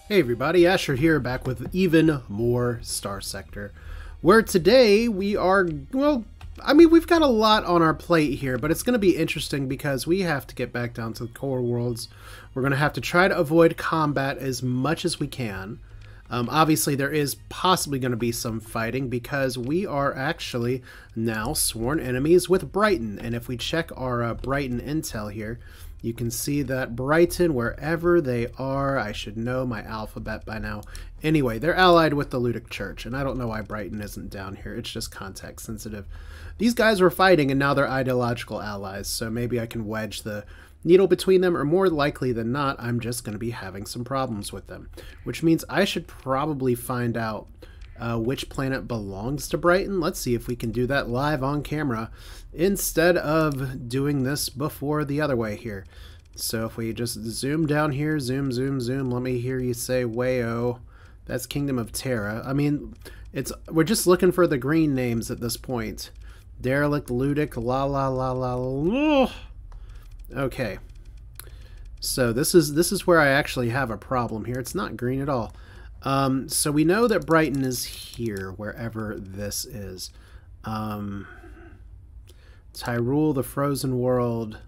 Hey everybody, Asher here, back with even more Starsector, where today we are, well, we've got a lot on our plate here, but it's going to be interesting because we have to get back down to the core worlds. We're going to have to try to avoid combat as much as we can. Obviously, there is possibly going to be some fighting because we are actually now sworn enemies with Brighton, and if we check our Brighton intel here, you can see that Brighton, wherever they are, I should know my alphabet by now. Anyway, they're allied with the Ludic Church, and I don't know why Brighton isn't down here. It's just context sensitive. These guys were fighting, and now they're ideological allies, so maybe I can wedge the needle between them, or more likely than not, I'm just going to be having some problems with them. Which means I should probably find out which planet belongs to Brighton. Let's see if we can do that live on camera instead of doing this before the other way here. So if we just zoom down here, zoom, zoom, zoom, let me hear you say Wayo. That's Kingdom of Terra. I mean, we're just looking for the green names at this point. Derelict, Ludic, la la la la la. Okay. So this is where I actually have a problem here. It's not green at all. So we know that Brighton is here, wherever this is. Tyrule, the Frozen World,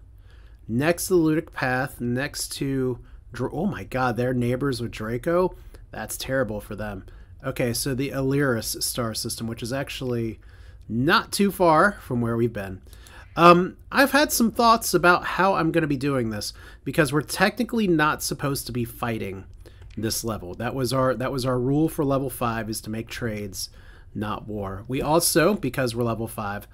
next to the Ludic Path, next to... Oh my god, they're neighbors with Draco? That's terrible for them. Okay, so the Illyris star system, which is actually not too far from where we've been. I've had some thoughts about how I'm going to be doing this, because we're technically not supposed to be fighting this level. That was our rule for level 5, is to make trades, not war. We also, because we're level 5,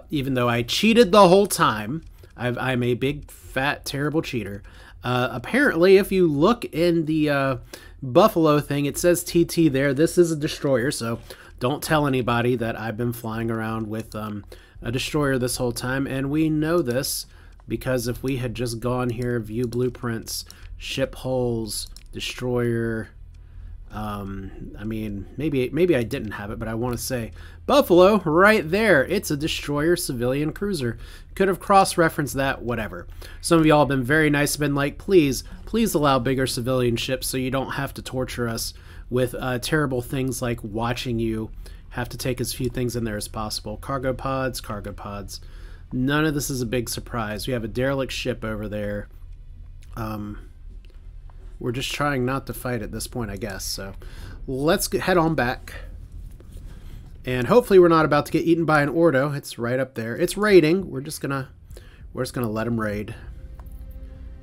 even though I cheated the whole time, I'm a big, fat, terrible cheater. Apparently, if you look in the Buffalo thing, it says TT there. This is a destroyer, so don't tell anybody that I've been flying around with a destroyer this whole time, and we know this because if we had just gone here, view blueprints, ship holes, destroyer, I mean, maybe I didn't have it, but I want to say Buffalo right there. It's a destroyer civilian cruiser. Could have cross-referenced that, whatever. Some of y'all have been very nice, been like, please allow bigger civilian ships so you don't have to torture us with terrible things like watching you have to take as few things in there as possible. Cargo pods, cargo pods. None of this is a big surprise. We have a derelict ship over there. We're just trying not to fight at this point, I guess. So let's head on back. And hopefully we're not about to get eaten by an Ordo. It's right up there. It's raiding. We're just gonna let them raid.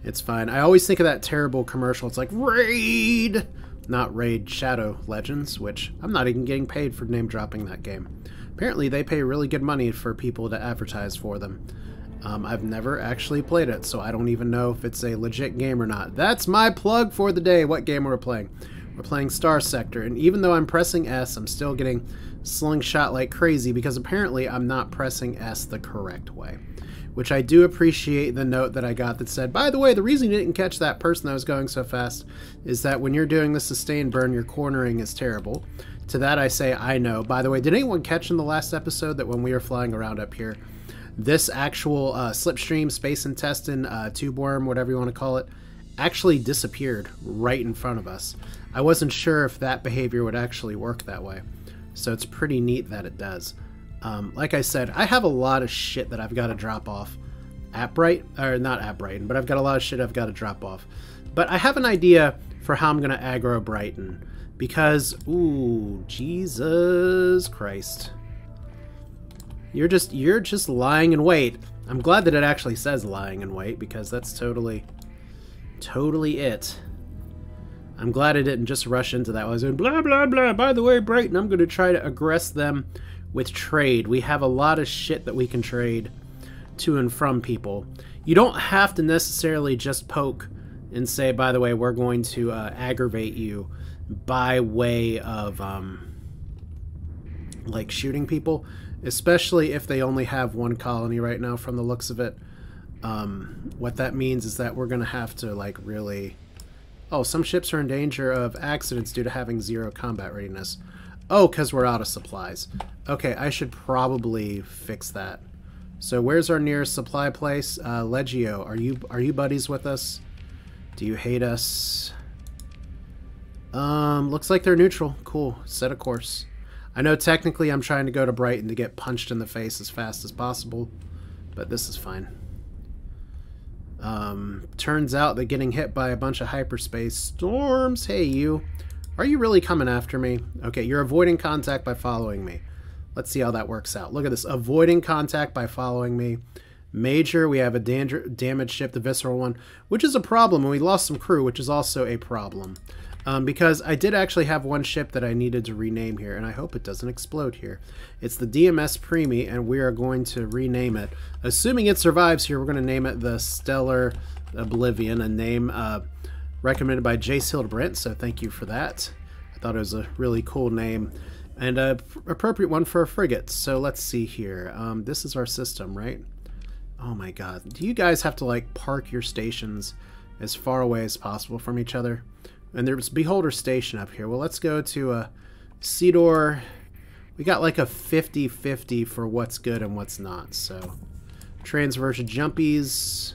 It's fine. I always think of that terrible commercial. It's like, raid! Not Raid, Shadow Legends, which I'm not even getting paid for name dropping that game. Apparently they pay really good money for people to advertise for them. I've never actually played it, so I don't even know if it's a legit game or not. That's my plug for the day. What game we're playing? We're playing Starsector, and even though I'm pressing S, I'm still getting slingshot like crazy because apparently I'm not pressing S the correct way. Which I do appreciate the note that I got that said, by the way, the reason you didn't catch that person that was going so fast is that when you're doing the sustained burn, your cornering is terrible. To that I say, I know. By the way, did anyone catch in the last episode that when we were flying around up here, this actual slipstream, space intestine, tube worm, whatever you want to call it, actually disappeared right in front of us. I wasn't sure if that behavior would actually work that way. So it's pretty neat that it does. Like I said, I have a lot of shit that I've got to drop off at Brighton, or not at Brighton, but I've got a lot of shit I've got to drop off. But I have an idea for how I'm going to aggro Brighton, because, ooh, Jesus Christ. You're just lying in wait. I'm glad that it actually says lying in wait, because that's totally it. I'm glad I didn't just rush into that. I was doing blah, blah, blah. By the way, Brighton, I'm going to try to aggress them with trade. We have a lot of shit that we can trade to and from people. You don't have to necessarily just poke and say, by the way, we're going to aggravate you by way of like shooting people, especially if they only have one colony right now from the looks of it. What that means is that we're going to have to like really... Oh, some ships are in danger of accidents due to having 0 combat readiness. Oh, because we're out of supplies. Okay, I should probably fix that. So where's our nearest supply place? Legio, are you buddies with us? Do you hate us? Looks like they're neutral. Cool. Set a course. I know technically I'm trying to go to Brighton to get punched in the face as fast as possible, but this is fine. Turns out that getting hit by a bunch of hyperspace storms... Hey, you. Are you really coming after me? Okay, you're avoiding contact by following me. Let's see how that works out. Look at this. Avoiding contact by following me. Major, we have a damaged ship, the Visceral one, which is a problem, and we lost some crew, which is also a problem. Because I did actually have one ship that I needed to rename here, and I hope it doesn't explode here. It's the DMS Premi, and we are going to rename it. Assuming it survives here, we're going to name it the Stellar Oblivion, a name recommended by Jace Hildebrand, so thank you for that. I thought it was a really cool name, and an appropriate one for a frigate. So let's see here. This is our system, right? Oh my god. Do you guys have to, like, park your stations as far away as possible from each other? And there's Beholder Station up here. Well, let's go to Seador. We got like a 50-50 for what's good and what's not. So, transverse jumpies.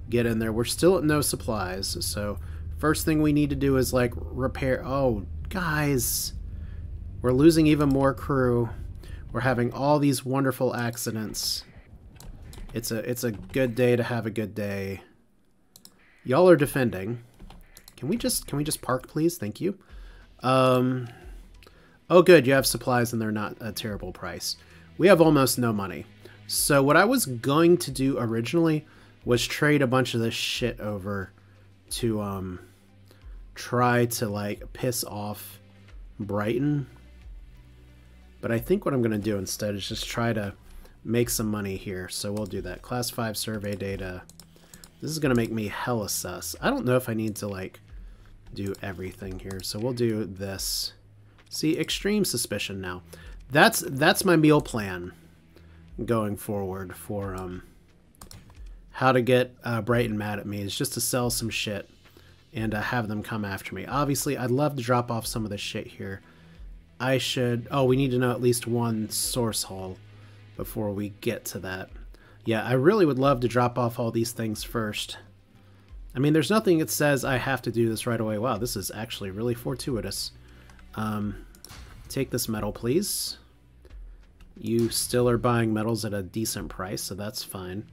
Get in there. We're still at no supplies. So, first thing we need to do is, like, repair... Oh, guys. We're losing even more crew. We're having all these wonderful accidents. It's a good day to have a good day. Y'all are defending. Can we just park, please? Thank you. Oh, good. You have supplies and they're not a terrible price. We have almost no money. So what I was going to do originally was trade a bunch of this shit over to try to, like, piss off Brighton. But I think what I'm going to do instead is just try to make some money here. So we'll do that. Class 5 survey data. This is going to make me hella sus. I don't know if I need to, like, do everything here. So we'll do this. See, extreme suspicion now. That's my meal plan going forward for how to get Brighton mad at me, is just to sell some shit and have them come after me. Obviously, I'd love to drop off some of this shit here. I should... Oh, we need to know at least one source hull before we get to that. Yeah, I really would love to drop off all these things first. I mean, there's nothing that says I have to do this right away. Wow, this is actually really fortuitous. Take this metal, please. You still are buying metals at a decent price, so that's fine.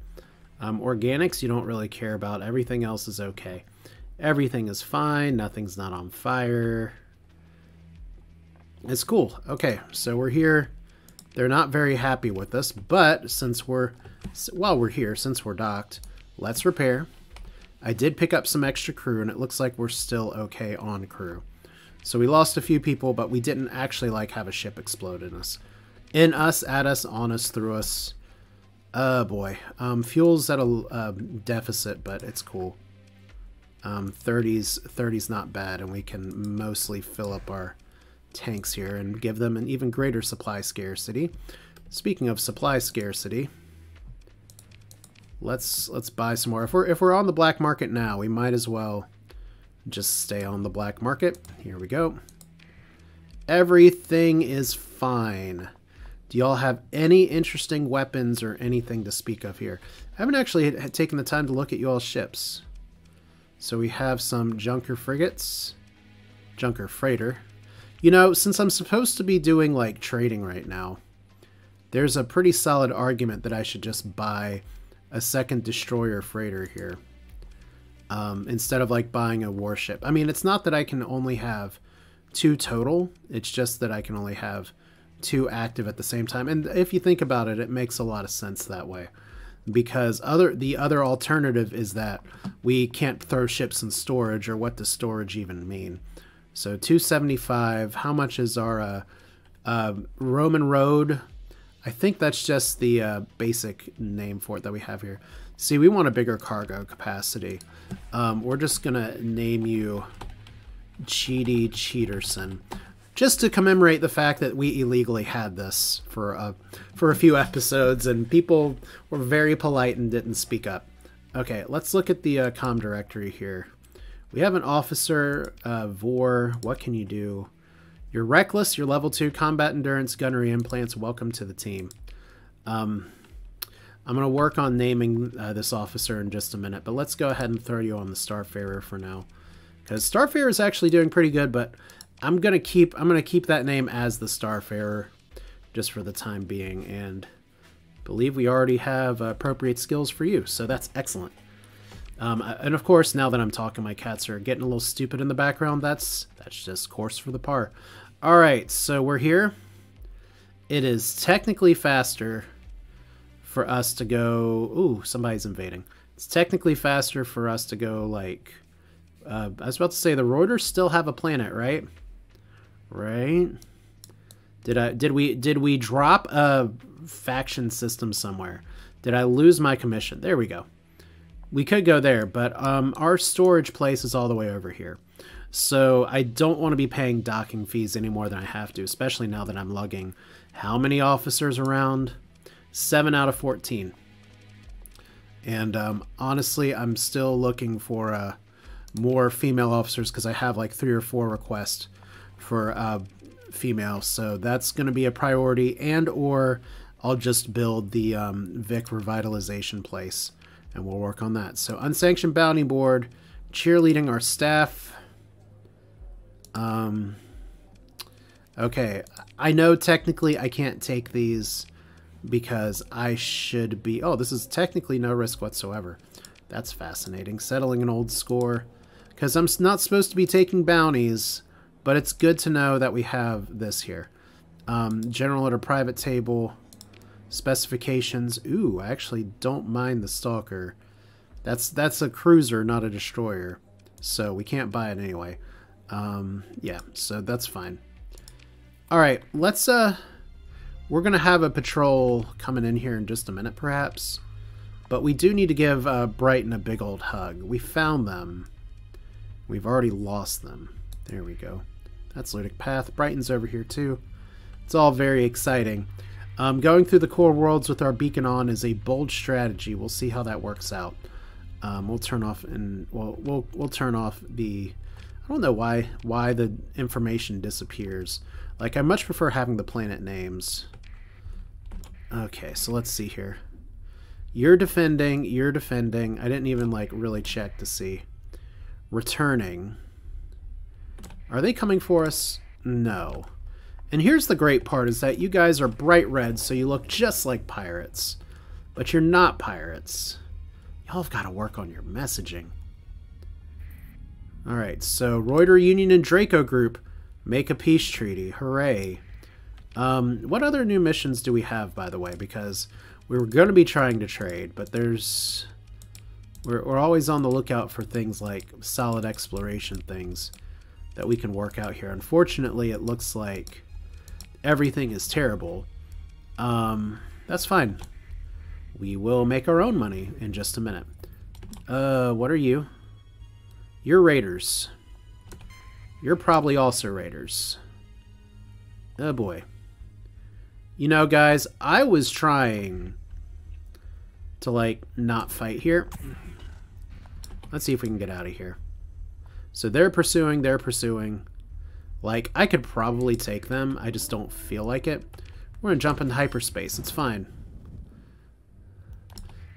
Organics, you don't really care about. Everything else is okay. Everything is fine. Nothing's not on fire. It's cool. Okay, so we're here. They're not very happy with us, but since we're... While we're here, since we're docked, let's repair. I did pick up some extra crew, and it looks like we're still okay on crew. So we lost a few people, but we didn't actually, like, have a ship explode in us. In us, at us, on us, through us. Oh, boy. Fuel's at a deficit, but it's cool. 30's not bad, and we can mostly fill up our tanks here and give them an even greater supply scarcity. Speaking of supply scarcity... Let's buy some more. If we're on the black market now, we might as well just stay on the black market. Here we go. Everything is fine. Do y'all have any interesting weapons or anything to speak of here? I haven't actually taken the time to look at y'all's ships. So we have some junker frigates. Junker freighter. You know, since I'm supposed to be doing, like, trading right now, there's a pretty solid argument that I should just buy a second destroyer freighter here instead of, like, buying a warship. I mean, it's not that I can only have 2 total, it's just that I can only have 2 active at the same time. And if you think about it, it makes a lot of sense that way, because the other alternative is that we can't throw ships in storage, or what does storage even mean? So 275, how much is our Roman Road? I think that's just the basic name for it that we have here. See, we want a bigger cargo capacity. We're just going to name you Cheaty Cheaterson, just to commemorate the fact that we illegally had this for a few episodes, and people were very polite and didn't speak up. Okay, let's look at the comm directory here. We have an officer, Vor. What can you do? You're reckless, you're level 2, combat endurance, gunnery implants, welcome to the team. I'm going to work on naming this officer in just a minute, but let's go ahead and throw you on the Starfarer for now. because Starfarer is actually doing pretty good, but I'm gonna keep that name as the Starfarer just for the time being, and believe we already have appropriate skills for you, so that's excellent. And of course, now that I'm talking, my cats are getting a little stupid in the background. That's just course for the par. All right, so we're here. It is technically faster for us to go... Ooh, somebody's invading. It's technically faster for us to go, like... I was about to say, the Roiders still have a planet, right? Right? Did we drop a faction system somewhere? Did I lose my commission? There we go. We could go there, but our storage place is all the way over here. So I don't want to be paying docking fees any more than I have to, especially now that I'm lugging how many officers around? 7 out of 14. And honestly, I'm still looking for more female officers because I have like 3 or 4 requests for female. So that's going to be a priority, and or I'll just build the Vic revitalization place. And we'll work on that. So, unsanctioned bounty board, cheerleading our staff. Okay, I know technically I can't take these because I should be... Oh, this is technically no risk whatsoever. That's fascinating. Settling an old score. Because I'm not supposed to be taking bounties, but it's good to know that we have this here. General at a private table... Specifications. Ooh, I actually don't mind the Stalker. That's a cruiser, not a destroyer. So we can't buy it anyway. Yeah, so that's fine. Alright, let's we're gonna have a patrol coming in here in just a minute perhaps. But we do need to give Brighton a big old hug. We found them. We've already lost them. There we go. That's Ludic Path. Brighton's over here too. It's all very exciting. Going through the core worlds with our beacon on is a bold strategy. We'll see how that works out. We'll turn off and we'll turn off the... I don't know why the information disappears. Like, I much prefer having the planet names. Okay, so let's see here. You're defending. You're defending. I didn't even like really check to see. Returning. Are they coming for us? No. And here's the great part, is that you guys are bright red, so you look just like pirates. But you're not pirates. Y'all have got to work on your messaging. Alright, so Roider Union and Draco Group make a peace treaty. Hooray. What other new missions do we have, by the way? Because we were going to be trying to trade, but there's... We're always on the lookout for things like solid exploration things that we can work out here. Unfortunately, it looks like... everything is terrible. That's fine. We will make our own money in just a minute. What are you? You're raiders. You're probably also raiders. Oh boy. You know, guys, I was trying to, like, not fight here. Let's see if we can get out of here. So they're pursuing, they're pursuing. Like, I could probably take them. I just don't feel like it. We're gonna jump into hyperspace. It's fine.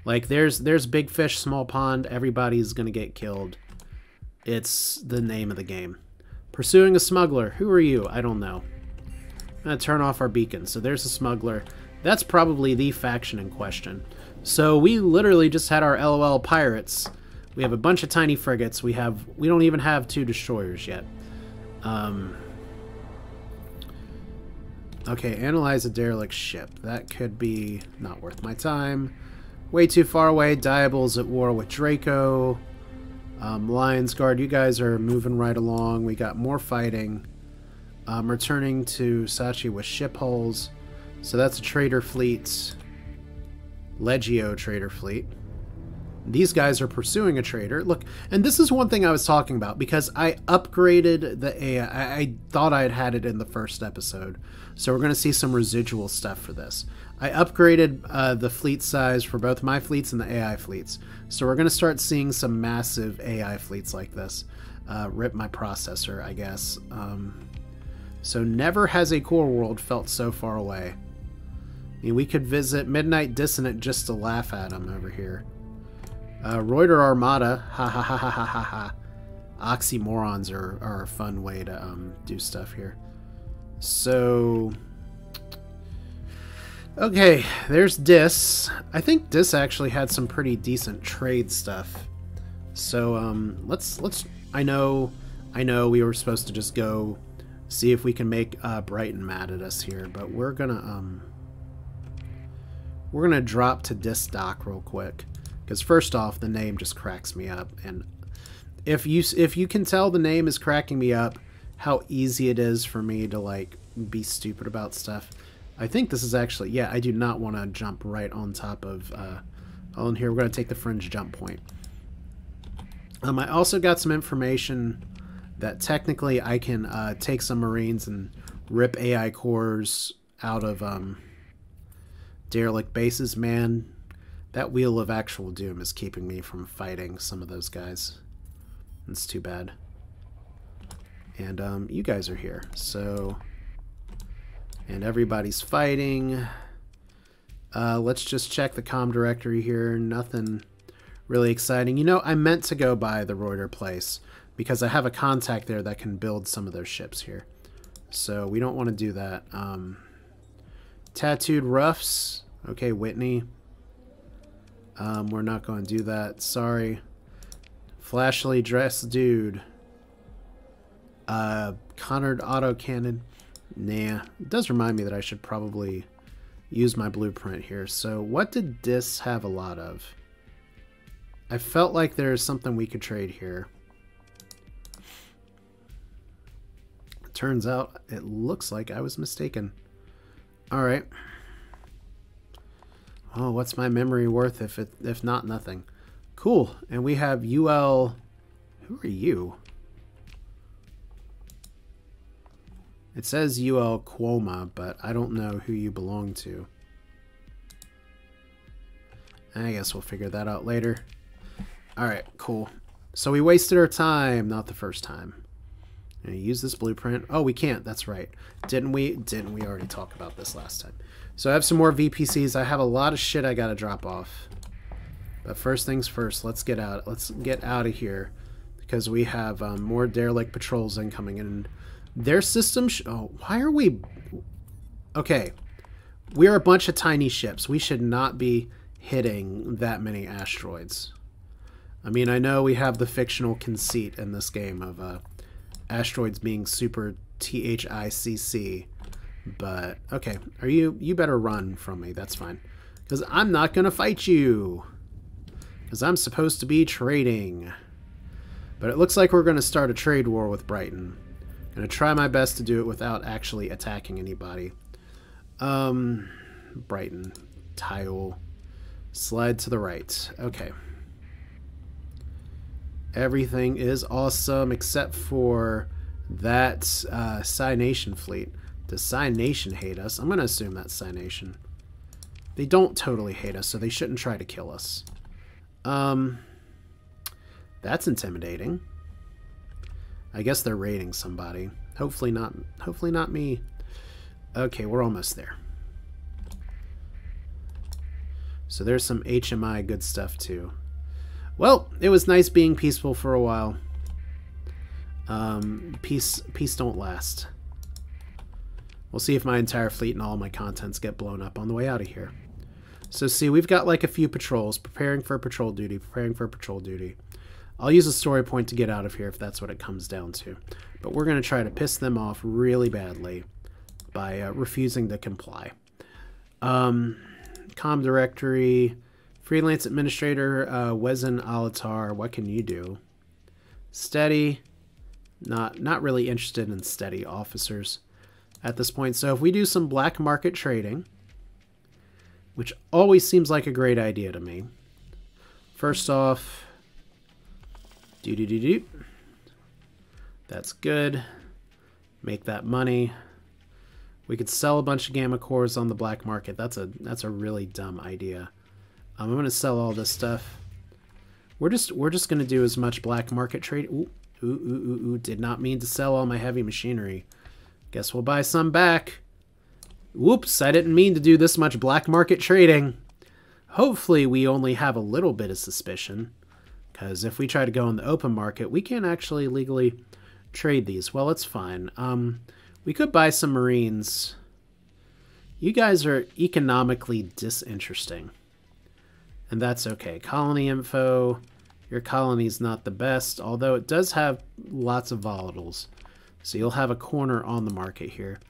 Like, there's big fish, small pond. Everybody's gonna get killed. It's the name of the game. Pursuing a smuggler. Who are you? I don't know. I'm gonna turn off our beacon. So there's a smuggler. That's probably the faction in question. So we literally just had our LOL pirates. We have a bunch of tiny frigates. We don't even have 2 destroyers yet. Okay, analyze a derelict ship. That could be not worth my time. Way too far away. Diabol's at war with Draco. Lion's Guard, you guys are moving right along. We got more fighting. Returning to Sachi with ship hulls. So that's a trader fleet. Legio trader fleet. These guys are pursuing a trader. Look, and this is one thing I was talking about, because I upgraded the AI. I thought I had it in the first episode. So we're going to see some residual stuff for this. I upgraded the fleet size for both my fleets and the AI fleets. So we're going to start seeing some massive AI fleets like this. Rip my processor, I guess. So never has a core world felt so far away. I mean, we could visit Midnight Dissonant just to laugh at them over here. Roider Armada. Ha ha ha ha ha ha ha. oxymorons are a fun way to do stuff here. So, okay, there's Dis. I think Dis actually had some pretty decent trade stuff. So let's. I know we were supposed to just go see if we can make Brighton mad at us here, but we're gonna drop to Dis dock real quick, because first off, the name just cracks me up, and if you can tell the name is cracking me up, how easy it is for me to like be stupid about stuff. I think this is actually, yeah, I do not want to jump right on top of on here. We're going to take the fringe jump point. I also got some information that technically I can take some Marines and rip AI cores out of derelict bases. Man, that Wheel of Actual Doom is keeping me from fighting some of those guys. It's too bad. And you guys are here, so, and everybody's fighting. Let's just check the comm directory here. Nothing really exciting. You know, I meant to go by the Roider place because I have a contact there that can build some of their ships here. So we don't want to do that. Tattooed Roughs. Okay, Whitney. We're not going to do that. Sorry. Flashily dressed dude. Conard autocannon. Nah. It does remind me that I should probably use my blueprint here. So what did Dis have a lot of? I felt like there's something we could trade here. Turns out it looks like I was mistaken. Alright. Oh, what's my memory worth if not nothing? Cool. And we have UL... Who are you? It says UL Quoma, but I don't know who you belong to. I guess we'll figure that out later. Alright, cool. So we wasted our time, not the first time. And use this blueprint. Oh, we can't. That's right. Didn't we already talk about this last time? So I have some more VPCs. I have a lot of shit I gotta drop off. But first things first, let's get out. Let's get out of here because we have more derelict patrols incoming, and their system. Oh, why are we? Okay, we are a bunch of tiny ships. We should not be hitting that many asteroids. I mean, I know we have the fictional conceit in this game of asteroids being super THICC, but okay, you better run from me. That's fine, because I'm not gonna fight you, because I'm supposed to be trading. But it looks like we're gonna start a trade war with Brighton. Gonna try my best to do it without actually attacking anybody. Brighton tile, slide to the right. Okay. Everything is awesome except for that Psy Nation fleet. Does Psy Nation hate us? I'm going to assume that's Psy Nation. They don't totally hate us, so they shouldn't try to kill us. That's intimidating. I guess they're raiding somebody. Hopefully not me. Okay, we're almost there. So there's some HMI good stuff too. Well, it was nice being peaceful for a while. Peace don't last. We'll see if my entire fleet and all my contents get blown up on the way out of here. So see, we've got like a few patrols, preparing for patrol duty, preparing for patrol duty. I'll use a story point to get out of here if that's what it comes down to. But we're going to try to piss them off really badly by refusing to comply. Comm directory... Freelance Administrator, Wezen Alatar, what can you do? Steady. Not really interested in steady officers at this point. So if we do some black market trading, which always seems like a great idea to me. First off, that's good. Make that money. We could sell a bunch of gamma cores on the black market. That's a really dumb idea. I'm going to sell all this stuff. We're just going to do as much black market trade. Ooh, did not mean to sell all my heavy machinery. Guess we'll buy some back. Whoops, I didn't mean to do this much black market trading. Hopefully we only have a little bit of suspicion. Because if we try to go in the open market, we can't actually legally trade these. Well, it's fine. We could buy some Marines. You guys are economically disinteresting. And that's okay. Colony info. Your colony's not the best, although it does have lots of volatiles. So you'll have a corner on the market here.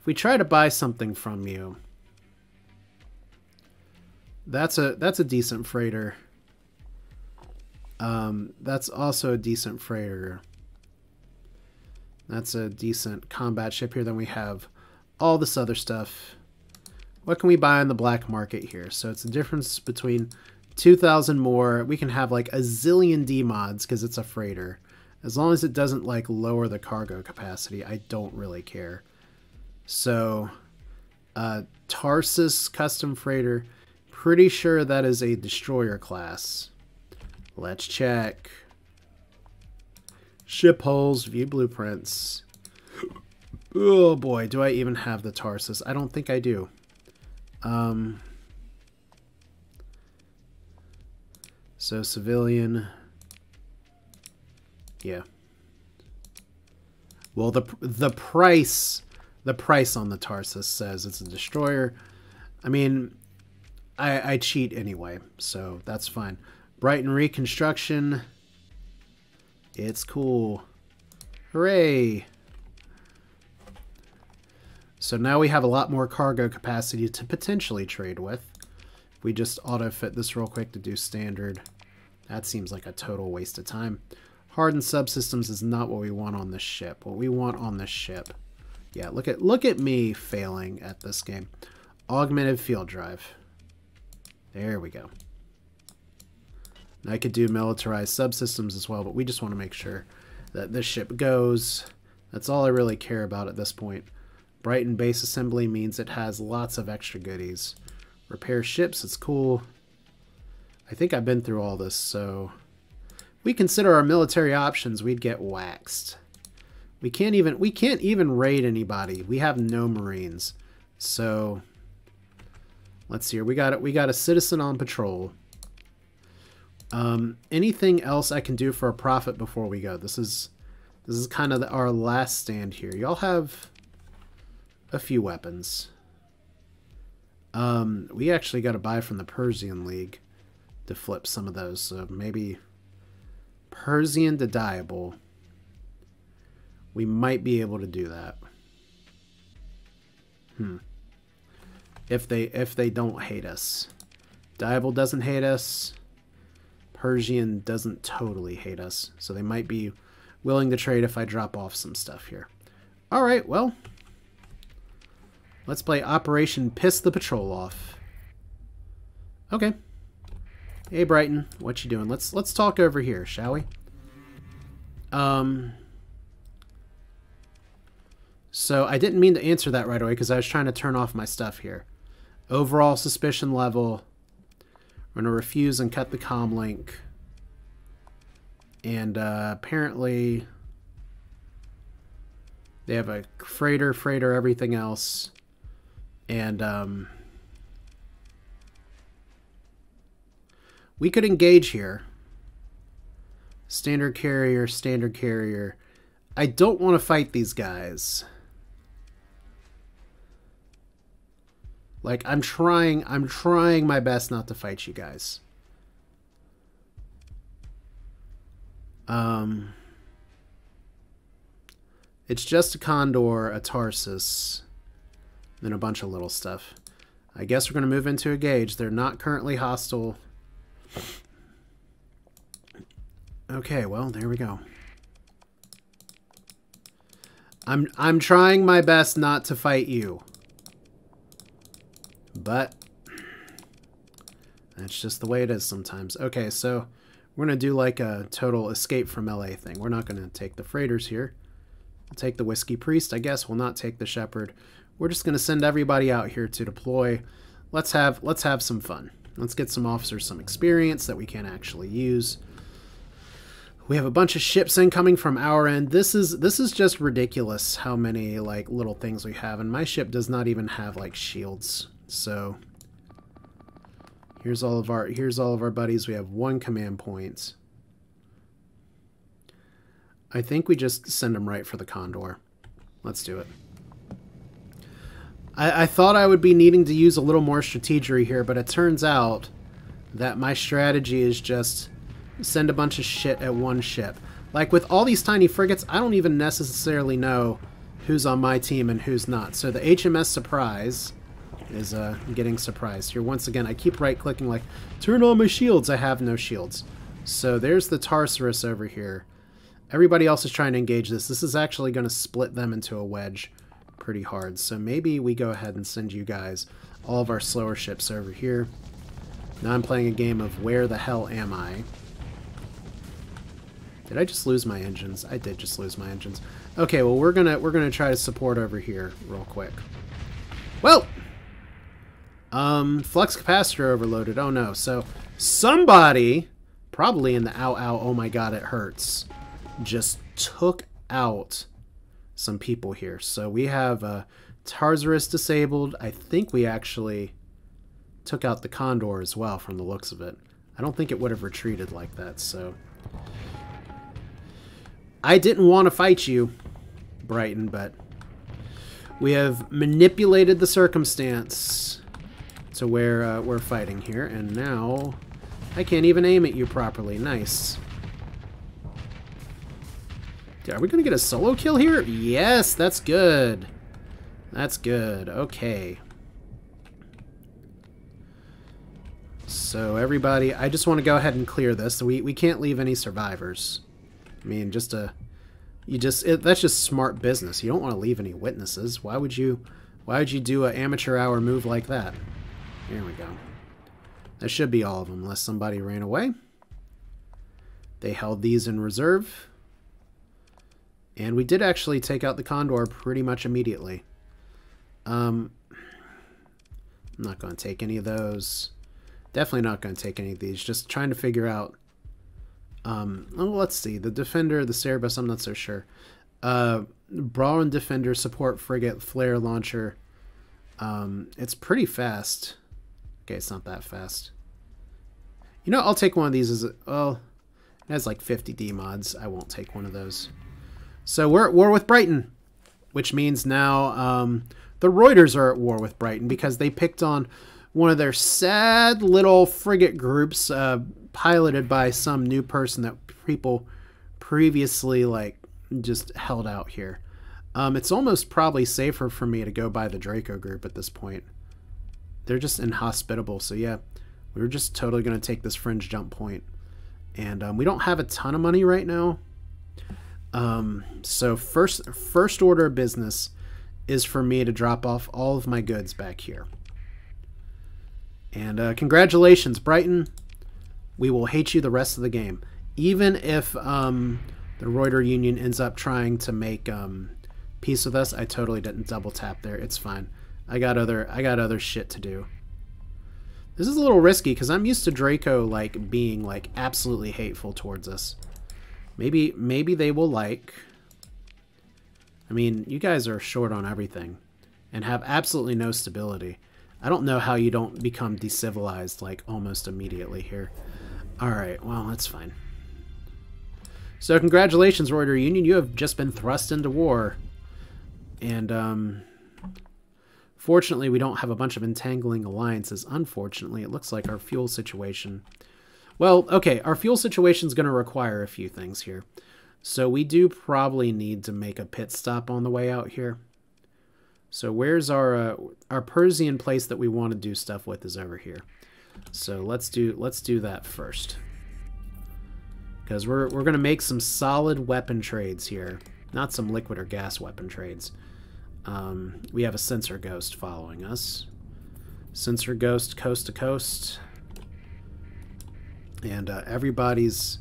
If we try to buy something from you, that's a decent freighter. That's also a decent freighter. That's a decent combat ship here. Then we have all this other stuff. What can we buy on the black market here? So it's the difference between 2,000 more. We can have like a zillion D mods because it's a freighter. As long as it doesn't like lower the cargo capacity, I don't really care. So, Tarsus custom freighter. Pretty sure that is a destroyer class. Let's check. Ship hulls, view blueprints. Oh boy, do I even have the Tarsus? I don't think I do. So civilian. Yeah. Well, the price on the Tarsus says it's a destroyer. I mean, I cheat anyway, so that's fine. Brighton reconstruction. It's cool. Hooray! So now we have a lot more cargo capacity to potentially trade with. If we just auto-fit this real quick to do standard, that seems like a total waste of time. Hardened subsystems is not what we want on this ship. What we want on this ship. Yeah, look at me failing at this game. Augmented field drive. There we go. And I could do militarized subsystems as well, but we just want to make sure that this ship goes. That's all I really care about at this point. Brighton base assembly means it has lots of extra goodies. Repair ships, it's cool. I think I've been through all this, so if we consider our military options, we'd get waxed. We can't even raid anybody. We have no Marines. So let's see here. We got a citizen on patrol. Anything else I can do for a profit before we go? This is kind of our last stand here. Y'all have a few weapons. We actually got to buy from the Persian League to flip some of those. So maybe Persian to Diable. We might be able to do that. If they don't hate us. Diable doesn't hate us. Persian doesn't totally hate us. So they might be willing to trade if I drop off some stuff here. Alright, well. Let's play Operation Piss the Patrol Off. Okay. Hey Brighton, what you doing? Let's talk over here, shall we? So I didn't mean to answer that right away because I was trying to turn off my stuff here. Overall suspicion level. We're going to refuse and cut the comm link. And apparently they have a freighter, everything else. And we could engage here. Standard carrier, standard carrier. I don't want to fight these guys. Like, I'm trying my best not to fight you guys. It's just a Condor, a Tarsus, and a bunch of little stuff. I guess we're going to move into a gauge. They're not currently hostile. Okay, well, there we go. I'm trying my best not to fight you. But that's just the way it is sometimes. Okay, so we're going to do like a total escape from LA thing. We're not going to take the freighters here. We'll take the Whiskey Priest, I guess. We'll not take the Shepherd. We're just going to send everybody out here to deploy. Let's have some fun. Let's get some officers some experience that we can actually use. We have a bunch of ships incoming from our end. This is just ridiculous how many like little things we have, and my ship does not even have like shields. So here's all of our buddies. We have one command point. I think we just send them right for the Condor. Let's do it. I thought I would be needing to use a little more strategery here, but it turns out that my strategy is just send a bunch of shit at one ship. Like with all these tiny frigates, I don't even necessarily know who's on my team and who's not. So the HMS Surprise is getting surprised here. Once again, I keep right-clicking like, turn on my shields. I have no shields. So there's the Tartarus over here. Everybody else is trying to engage this. This is actually going to split them into a wedge pretty hard. So maybe we go ahead and send you guys all of our slower ships over here. Now I'm playing a game of where the hell am I? Did I just lose my engines? I did just lose my engines. Okay, well we're gonna try to support over here real quick. Well, flux capacitor overloaded. Oh no! So somebody, probably in the oh my god it hurts, just took out some people here. So we have Tartarus disabled. I think we actually took out the Condor as well from the looks of it. I don't think it would have retreated like that, so I didn't want to fight you, Brighton, but we have manipulated the circumstance to where we're fighting here, and now I can't even aim at you properly. Nice. Are we going to get a solo kill here? Yes, that's good. That's good. Okay. So everybody, I just want to go ahead and clear this. We can't leave any survivors. I mean, that's just smart business. You don't want to leave any witnesses. Why would you do an amateur hour move like that? Here we go. That should be all of them, unless somebody ran away. They held these in reserve. And we did actually take out the Condor pretty much immediately. I'm not going to take any of those. Definitely not going to take any of these. Just trying to figure out... well, let's see. The Defender, the Cerberus, I'm not so sure. Brighton Defender, Support Frigate, Flare Launcher. It's pretty fast. Okay, it's not that fast. You know, I'll take one of these as... well, it has like 50 D mods. I won't take one of those. So we're at war with Brighton, which means now the Roiders are at war with Brighton because they picked on one of their sad little frigate groups piloted by some new person that people previously like just held out here. It's almost probably safer for me to go by the Draco group at this point. They're just inhospitable, so yeah, we were just totally going to take this fringe jump point. And we don't have a ton of money right now. So first order of business is for me to drop off all of my goods back here. And congratulations, Brighton. We will hate you the rest of the game. Even if the Roider Union ends up trying to make peace with us, I totally didn't double tap there. It's fine. I got other shit to do. This is a little risky because I'm used to Draco like being like absolutely hateful towards us. Maybe they will like... I mean, you guys are short on everything and have absolutely no stability. I don't know how you don't become decivilized like almost immediately here. Alright, well, that's fine. So congratulations, Roider Union. You have just been thrust into war. And, fortunately, we don't have a bunch of entangling alliances. Unfortunately, it looks like our fuel situation... Well, okay, our fuel situation is going to require a few things here. So we do probably need to make a pit stop on the way out here. So where's our Persian place that we want to do stuff with is over here. So let's do that first. Because we're going to make some solid weapon trades here. Not some liquid or gas weapon trades. We have a Sensor Ghost following us. Sensor Ghost coast to coast. And everybody's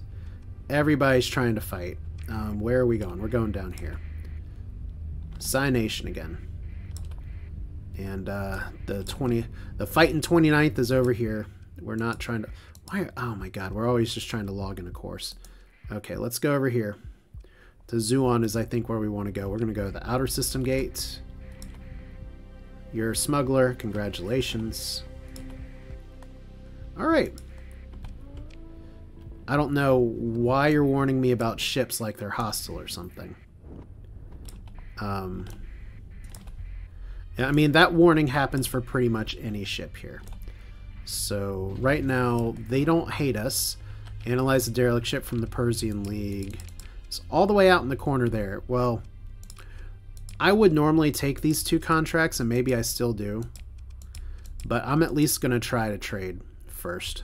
trying to fight. Where are we going? We're going down here. Cynation again. And the fight in 29th is over here. We're not trying to... Why? Oh my god, we're always just trying to log in a course. Okay, let's go over here. To Zuon is, I think, where we want to go. We're going to go to the outer system gate. You're a smuggler. Congratulations. Alright. I don't know why you're warning me about ships like they're hostile or something. Yeah, I mean, that warning happens for pretty much any ship here. So right now, they don't hate us. Analyze the derelict ship from the Persian League. It's all the way out in the corner there. Well, I would normally take these 2 contracts, and maybe I still do. But I'm at least going to try to trade first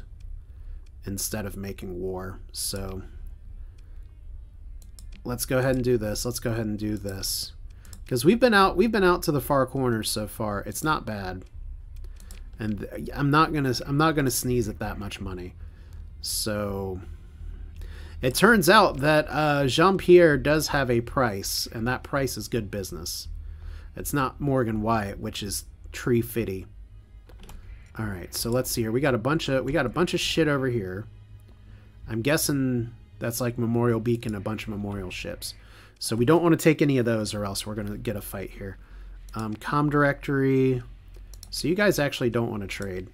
instead of making war. So let's go ahead and do this. Let's go ahead and do this. Because we've been out to the far corners so far. It's not bad. And I'm not gonna sneeze at that much money. So it turns out that Jean Pierre does have a price, and that price is good business. It's not Morgan Wyatt, which is tree fitty. All right, so let's see here. We got a bunch of shit over here. I'm guessing that's like Memorial Beacon, a bunch of memorial ships. So we don't want to take any of those, or else we're gonna get a fight here. Com directory. So you guys actually don't want to trade.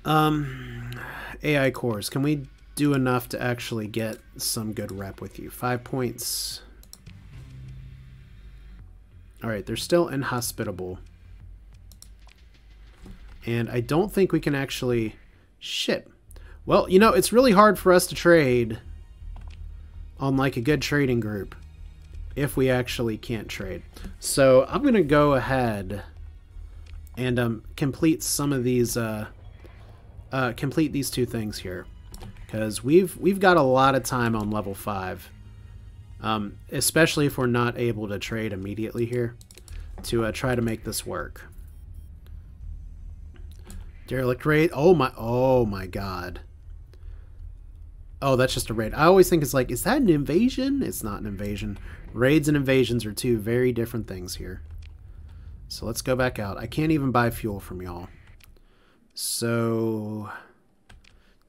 AI cores. Can we do enough to actually get some good rep with you? 5 points. Alright, they're still inhospitable. And I don't think we can actually... Shit. Well, you know, it's really hard for us to trade on like a good trading group if we actually can't trade. So I'm going to go ahead and complete some of these... complete these 2 things here, because we've got a lot of time on level 5, especially if we're not able to trade immediately here, to try to make this work. Derelict raid. Oh my god. Oh, that's just a raid. I always think it's like, is that an invasion? It's not an invasion. Raids and invasions are 2 very different things here. So let's go back out. I can't even buy fuel from y'all. So,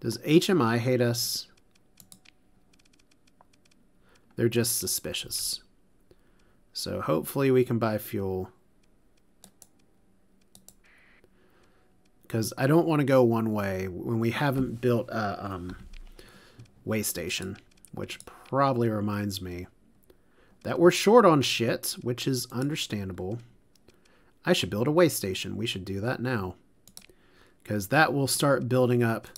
does HMI hate us? They're just suspicious. So hopefully we can buy fuel. Because I don't want to go one way when we haven't built a way station. Which probably reminds me that we're short on shit, which is understandable. I should build a way station. We should do that now. Because that will start building up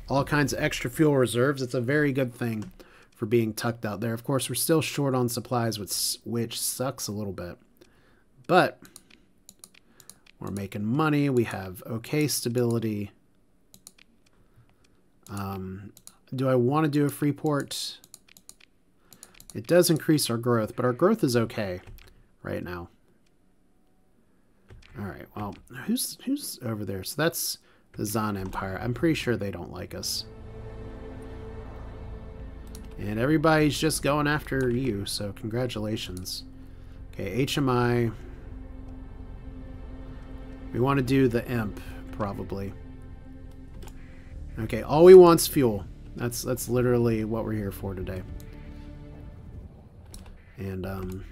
all kinds of extra fuel reserves. It's a very good thing for being tucked out there. Of course, we're still short on supplies, which sucks a little bit. But we're making money. We have okay stability. Do I want to do a free port? It does increase our growth, but our growth is okay right now. All right, well, who's over there? So that's the Zan Empire. I'm pretty sure they don't like us. And everybody's just going after you, so congratulations. Okay, HMI. We want to do the Imp, probably. Okay, all we want's fuel. That's literally what we're here for today. And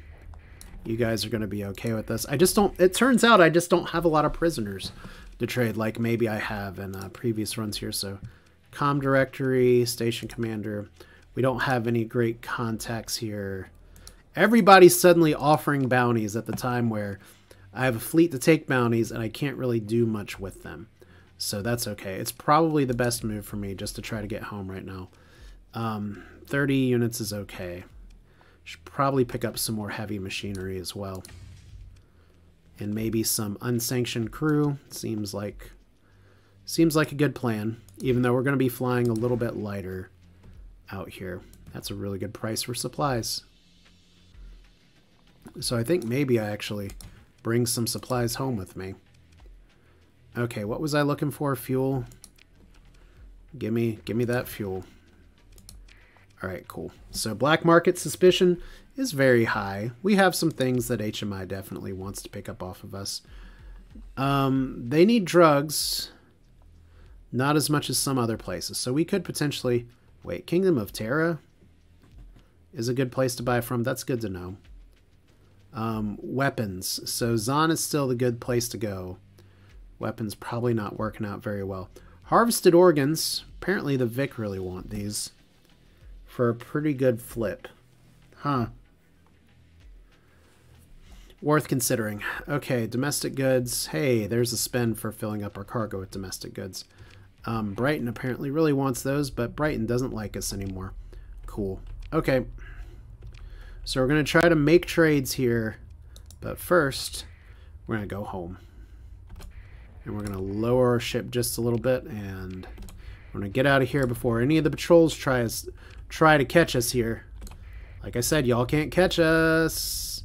you guys are going to be okay with this. I just don't... It turns out I just don't have a lot of prisoners to trade like maybe I have in previous runs here. So, comm directory, station commander. We don't have any great contacts here. Everybody's suddenly offering bounties at the time where I have a fleet to take bounties and I can't really do much with them. So that's okay. It's probably the best move for me just to try to get home right now. 30 units is okay. Should probably pick up some more heavy machinery as well. And maybe some unsanctioned crew. Seems like a good plan. Even though we're going to be flying a little bit lighter out here. That's a really good price for supplies. So I think maybe I actually bring some supplies home with me. Okay, what was I looking for? Fuel. Give me that fuel. Alright, cool. So black market suspicion is very high. We have some things that HMI definitely wants to pick up off of us. They need drugs. Not as much as some other places. So we could potentially... Wait, Kingdom of Terra is a good place to buy from. That's good to know. Weapons. So Zan is still the good place to go. Weapons probably not working out very well. Harvested organs. Apparently the Vic really want these for a pretty good flip. Huh. Worth considering. Okay, domestic goods. Hey, there's a spend for filling up our cargo with domestic goods. Brighton apparently really wants those, but Brighton doesn't like us anymore. Cool. Okay. So we're going to try to make trades here, but first we're going to go home. And we're going to lower our ship just a little bit, and we're going to get out of here before any of the patrols try to catch us here. Like I said, y'all can't catch us.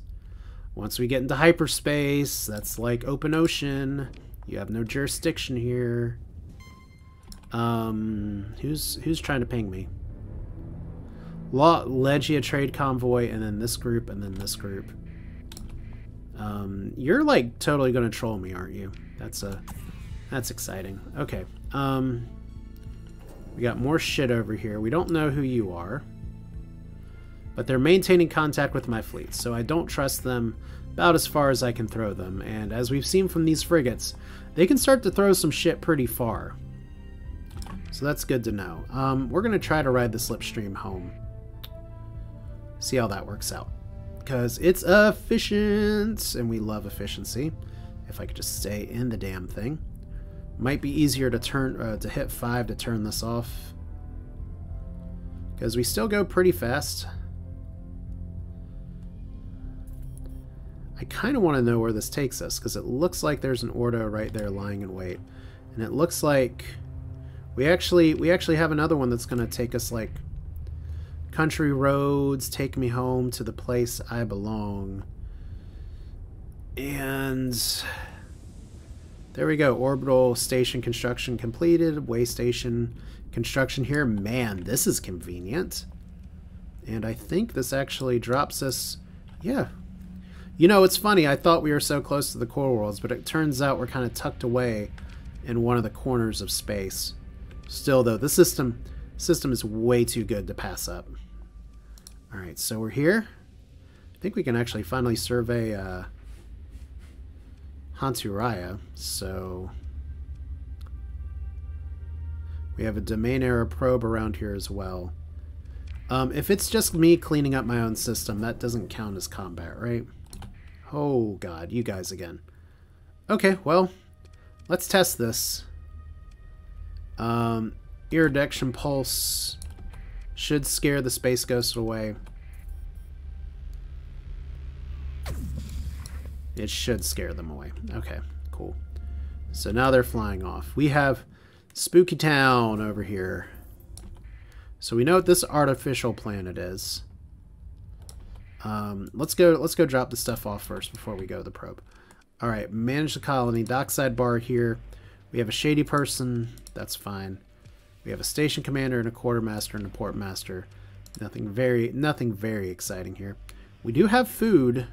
Once we get into hyperspace, that's like open ocean. You have no jurisdiction here. Who's trying to ping me? Legia trade convoy, and then this group, and then this group. You're like totally gonna troll me, aren't you? That's exciting. Okay. We got more shit over here. We don't know who you are, but they're maintaining contact with my fleet, so I don't trust them about as far as I can throw them. And as we've seen from these frigates, they can start to throw some shit pretty far. So that's good to know. We're gonna try to ride the slipstream home. See how that works out. Because it's efficient, and we love efficiency. If I could just stay in the damn thing. Might be easier to turn to hit 5 to turn this off. Because we still go pretty fast. I kind of want to know where this takes us, because it looks like there's an Ordo right there lying in wait. And it looks like we actually have another one that's going to take us like country roads, take me home to the place I belong. And there we go. Orbital station construction completed. Way station construction here. Man, this is convenient. And I think this actually drops us... Yeah. You know, it's funny. I thought we were so close to the core worlds, but it turns out we're kind of tucked away in one of the corners of space. Still, though, the system is way too good to pass up. Alright, so we're here. I think we can actually finally survey Hanturaya. So we have a domain error probe around here as well. If it's just me cleaning up my own system, that doesn't count as combat, right? Oh god, you guys again. Okay, well, let's test this. Irradiation pulse should scare the space ghost away. It should scare them away. Okay, cool. So now they're flying off. We have Spooky Town over here. So we know what this artificial planet is. Let's go drop the stuff off first before we go to the probe. All right, manage the colony. Dockside bar here. We have a shady person. That's fine. We have a station commander and a quartermaster and a port master. Nothing very exciting here. We do have food.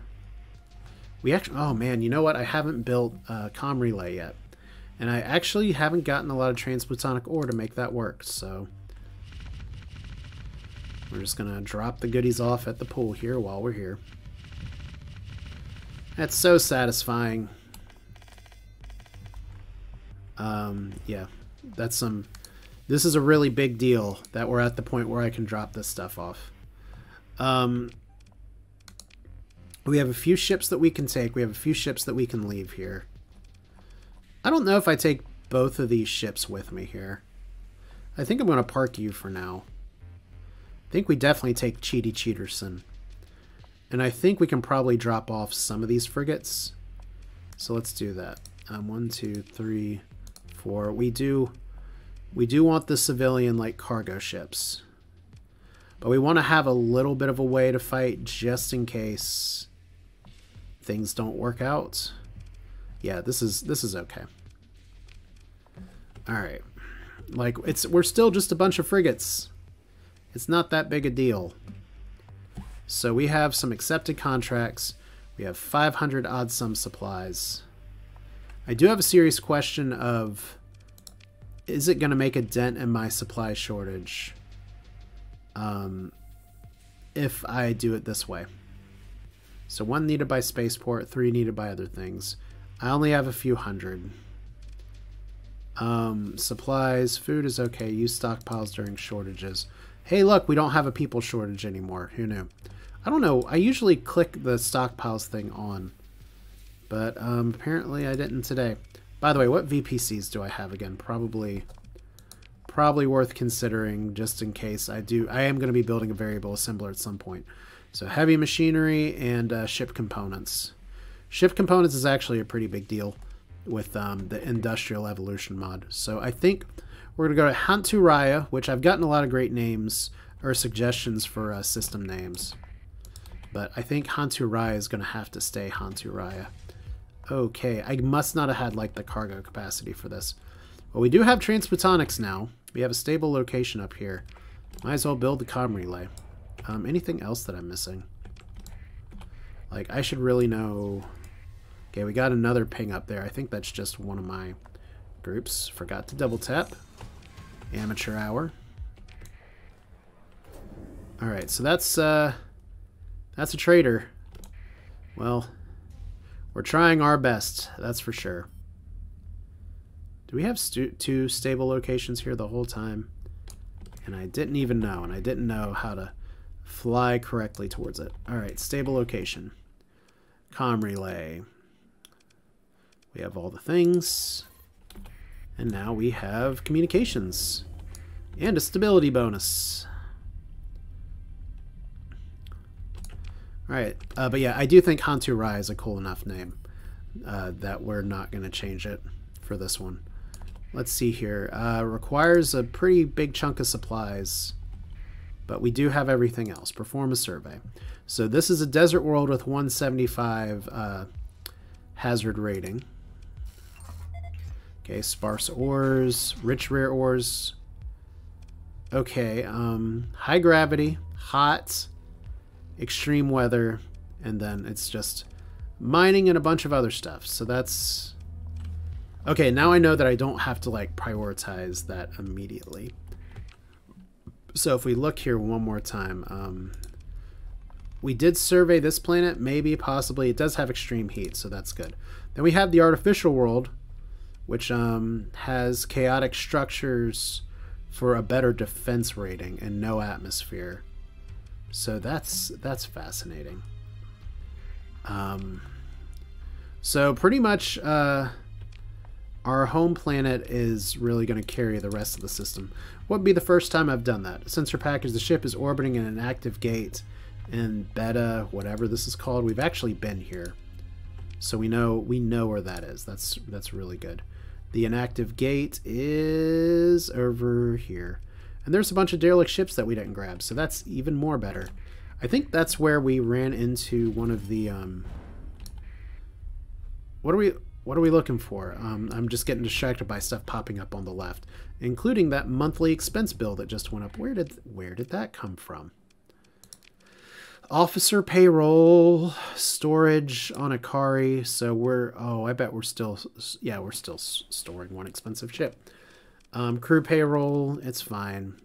We actually, oh man, you know what? I haven't built a comm relay yet, and I actually haven't gotten a lot of transplutonic ore to make that work. So we're just gonna drop the goodies off at the pool here while we're here. That's so satisfying. Yeah, that's some... This is a really big deal that we're at the point where I can drop this stuff off. We have a few ships that we can take. We have a few ships that we can leave here. I don't know if I take both of these ships with me here. I think I'm going to park you for now. I think we definitely take Cheaty Cheaterson. And I think we can probably drop off some of these frigates. So let's do that. 1, 2, 3, 4. We do want the civilian like cargo ships. But we want to have a little bit of a way to fight just in case things don't work out. Yeah, this is okay. All right. Like we're still just a bunch of frigates. It's not that big a deal. So we have some accepted contracts. We have 500 odd sum supplies. I do have a serious question of, is it going to make a dent in my supply shortage if I do it this way? So 1 needed by spaceport, 3 needed by other things. I only have a few hundred. Supplies, food is okay. Use stockpiles during shortages. Hey, look, we don't have a people shortage anymore. Who knew? I don't know. I usually click the stockpiles thing on, but apparently I didn't today. By the way, what VPCs do I have again? Probably worth considering just in case I do. I am going to be building a variable assembler at some point. So heavy machinery and ship components. Ship components is actually a pretty big deal with the industrial evolution mod. So I think we're going to go to Hanturaya, which I've gotten a lot of great names or suggestions for system names. But I think Hanturaya is going to have to stay Hanturaya. Okay, I must not have had like the cargo capacity for this. Well, we do have Transphotonics now. We have a stable location up here. Might as well build the comm relay. Anything else that I'm missing? Like, I should really know. Okay, we got another ping up there. I think that's just one of my groups. Forgot to double tap. Amateur hour. Alright, so that's a trader. Well, we're trying our best, that's for sure. Do we have two stable locations here the whole time? And I didn't even know, and I didn't know how to fly correctly towards it. Alright, stable location. Comm relay. We have all the things. And now we have communications. And a stability bonus. Alright, but yeah, I do think Hanturai is a cool enough name that we're not going to change it for this one. Let's see here. Requires a pretty big chunk of supplies, but we do have everything else. Perform a survey. So this is a desert world with 175 hazard rating. Okay, sparse ores, rich rare ores. Okay, high gravity, hot, extreme weather, and then it's just mining and a bunch of other stuff. So that's okay. Now I know that I don't have to like prioritize that immediately. So if we look here one more time, we did survey this planet, maybe, possibly. It does have extreme heat, so that's good. Then we have the artificial world, which has chaotic structures for a better defense rating and no atmosphere. So that's fascinating. So pretty much our home planet is really going to carry the rest of the system. What would be the first time I've done that? Sensor package, the ship is orbiting in an active gate in beta, whatever this is called. We've actually been here. So we know where that is. That's really good. The inactive gate is over here. And there's a bunch of derelict ships that we didn't grab, so that's even more better. I think that's where we ran into one of the what are we looking for? I'm just getting distracted by stuff popping up on the left, including that monthly expense bill that just went up. Where did that come from? Officer payroll, storage on Akari. So I bet we're still storing one expensive ship. Crew payroll, it's fine.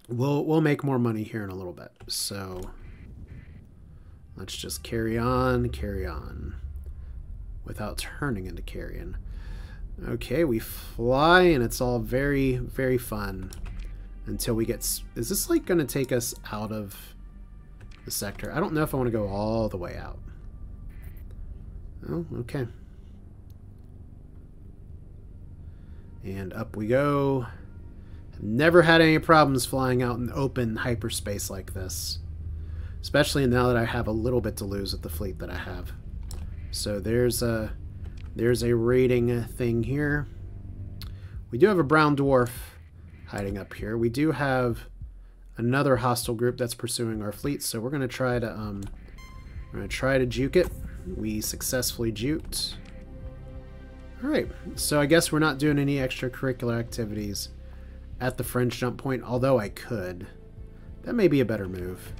We'll make more money here in a little bit. So let's just carry on without turning into carrion. Okay, we fly and it's all very, very fun until we get... Is this like going to take us out of the sector? I don't know if I want to go all the way out. Oh, okay. And up we go. Never had any problems flying out in open hyperspace like this. Especially now that I have a little bit to lose with the fleet that I have. So there's a rating thing here. We do have a brown dwarf hiding up here. We do have another hostile group that's pursuing our fleet, so we're gonna try to juke it. We successfully juked. Alright, so I guess we're not doing any extracurricular activities at the French jump point, although I could. That may be a better move.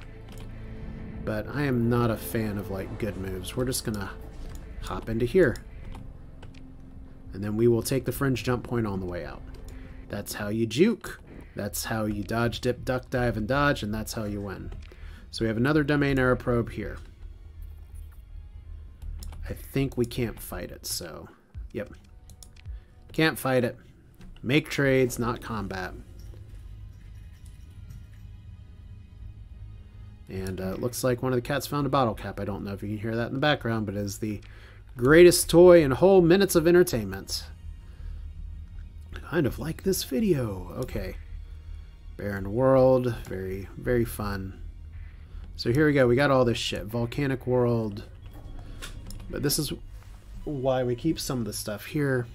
But I am not a fan of like good moves. We're just gonna hop into here. And then we will take the French jump point on the way out. That's how you juke. That's how you dodge, dip, duck, dive, and dodge, and that's how you win. So we have another domain error probe here. I think we can't fight it, so... Yep. Can't fight it. Make trades, not combat. And it looks like one of the cats found a bottle cap. I don't know if you can hear that in the background, but it is the greatest toy in whole minutes of entertainment. Kind of like this video. Okay. Barren world. Very, very fun. So here we go. We got all this shit. Volcanic world. But this is why we keep some of the stuff here.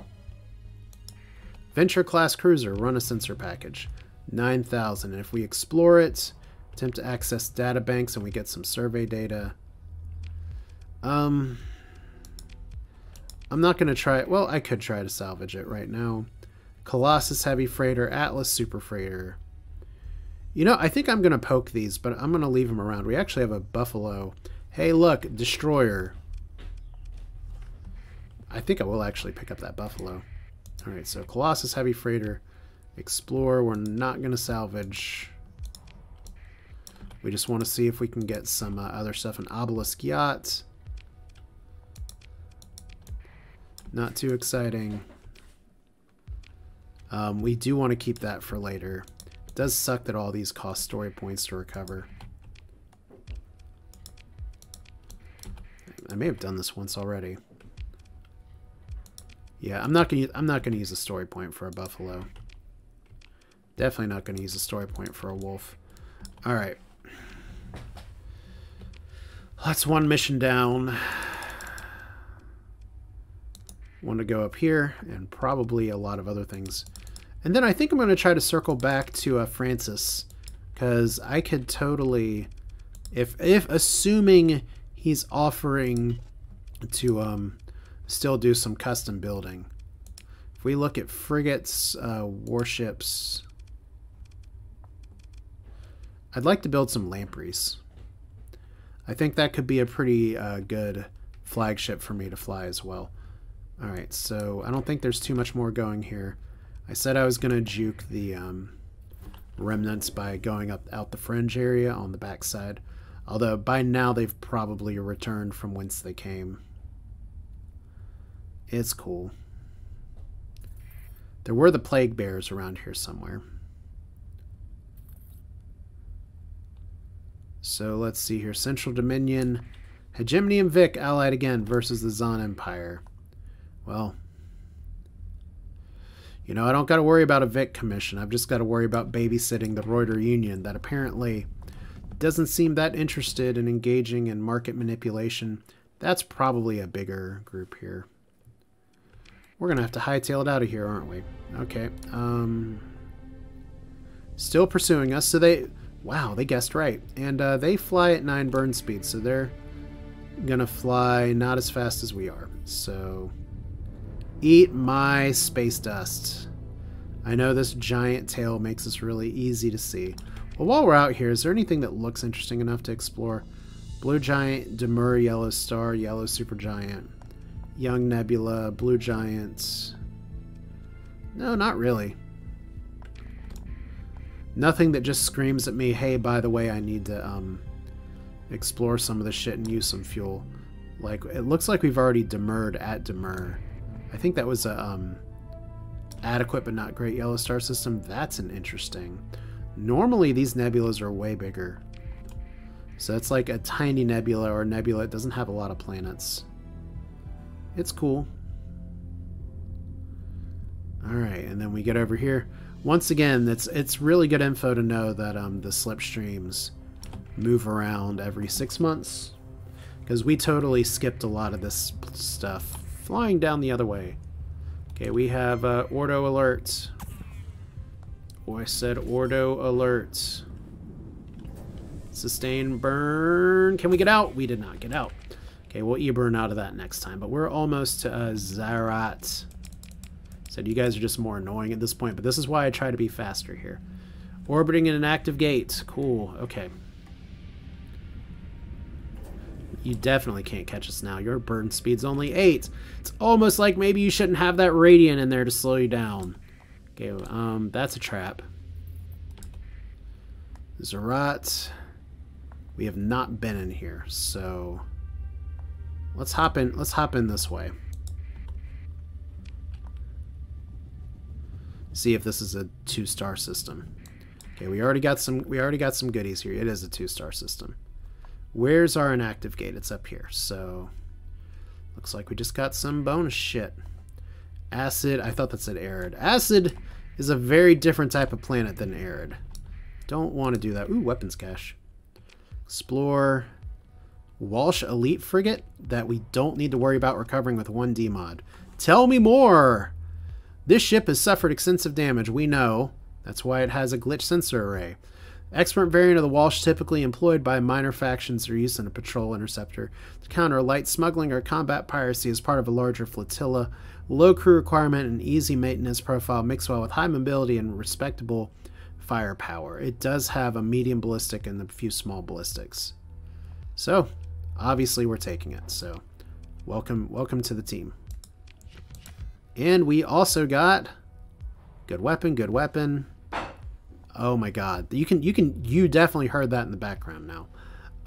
Venture class cruiser. Run a sensor package. 9,000. And if we explore it, attempt to access data banks and we get some survey data. I'm not going to try it. Well, I could try to salvage it right now. Colossus Heavy Freighter, Atlas Super Freighter. You know, I think I'm going to poke these, but I'm going to leave them around. We actually have a Buffalo. Hey, look, Destroyer. I think I will actually pick up that Buffalo. All right, so Colossus Heavy Freighter. Explorer, we're not going to salvage. We just want to see if we can get some other stuff. An Obelisk Yacht. Not too exciting. We do want to keep that for later. It does suck that all these cost story points to recover. I may have done this once already. Yeah, I'm not gonna use a story point for a buffalo. Definitely not gonna use a story point for a wolf. All right. That's one mission down. Want to go up here and probably a lot of other things. And then I think I'm going to try to circle back to Francis, because I could totally, if assuming he's offering to still do some custom building. If we look at frigates, warships, I'd like to build some lampreys. I think that could be a pretty good flagship for me to fly as well. Alright, so I don't think there's too much more going here. I said I was going to juke the remnants by going out the fringe area on the backside. Although by now they've probably returned from whence they came. It's cool. There were the plague bears around here somewhere. So let's see here. Central Dominion. Hegemony and Vic allied again versus the Zon Empire. Well, you know, I don't got to worry about a Vic commission. I've just got to worry about babysitting the Roider Union that apparently doesn't seem that interested in engaging in market manipulation. That's probably a bigger group here. We're going to have to hightail it out of here, aren't we? Okay. Still pursuing us. So they... Wow, they guessed right. And they fly at 9 burn speed, so they're going to fly not as fast as we are. So... Eat my space dust. I know this giant tail makes this really easy to see. Well, while we're out here, is there anything that looks interesting enough to explore? Blue giant, Demur, yellow star, yellow supergiant, young nebula, blue giants. No, not really. Nothing that just screams at me, hey, by the way, I need to explore some of this shit and use some fuel. Like, it looks like we've already demurred at Demur. I think that was a adequate but not great yellow star system. That's an interesting. Normally these nebulas are way bigger. So it's like a tiny nebula or a nebula that doesn't have a lot of planets. It's cool. Alright, and then we get over here. Once again, it's really good info to know that the slipstreams move around every 6 months. Because we totally skipped a lot of this stuff. Flying down the other way. Okay, we have Ordo alert. Oh, I said Ordo alert. Sustain burn. Can we get out? We did not get out. Okay, we'll E-burn out of that next time. But we're almost to Zarat. Said you guys are just more annoying at this point, but this is why I try to be faster here. Orbiting in an active gate. Cool. Okay. You definitely can't catch us now. Your burn speed's only 8. It's almost like maybe you shouldn't have that radiant in there to slow you down. Okay, that's a trap. Zarat. We have not been in here, so let's hop in this way. See if this is a 2-star system. Okay, we already got some goodies here. It is a 2-star system. Where's our inactive gate? It's up here. So looks like we just got some bonus shit. Acid, I thought that said arid. Acid is a very different type of planet than arid. Don't want to do that. Ooh, weapons cache. Explore. Walsh Elite Frigate that we don't need to worry about recovering with 1D mod. Tell me more! This ship has suffered extensive damage, we know. That's why it has a glitch sensor array. Expert variant of the Walsh typically employed by minor factions are used in a patrol interceptor to counter light smuggling or combat piracy as part of a larger flotilla. Low crew requirement and easy maintenance profile mix well with high mobility and respectable firepower. It does have a medium ballistic and a few small ballistics. So, obviously we're taking it. So, welcome to the team. And we also got good weapon. Oh my god. You definitely heard that in the background now.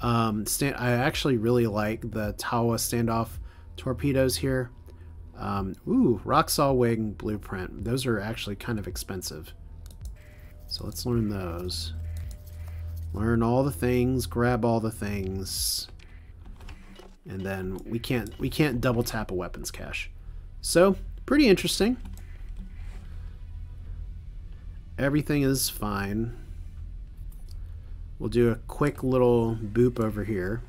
I actually really like the Tawa standoff torpedoes here. Ooh, Roxall Wing blueprint. Those are actually kind of expensive. So let's learn those. Learn all the things, grab all the things. And then we can't double tap a weapons cache. So, pretty interesting. Everything is fine. We'll do a quick little boop over here.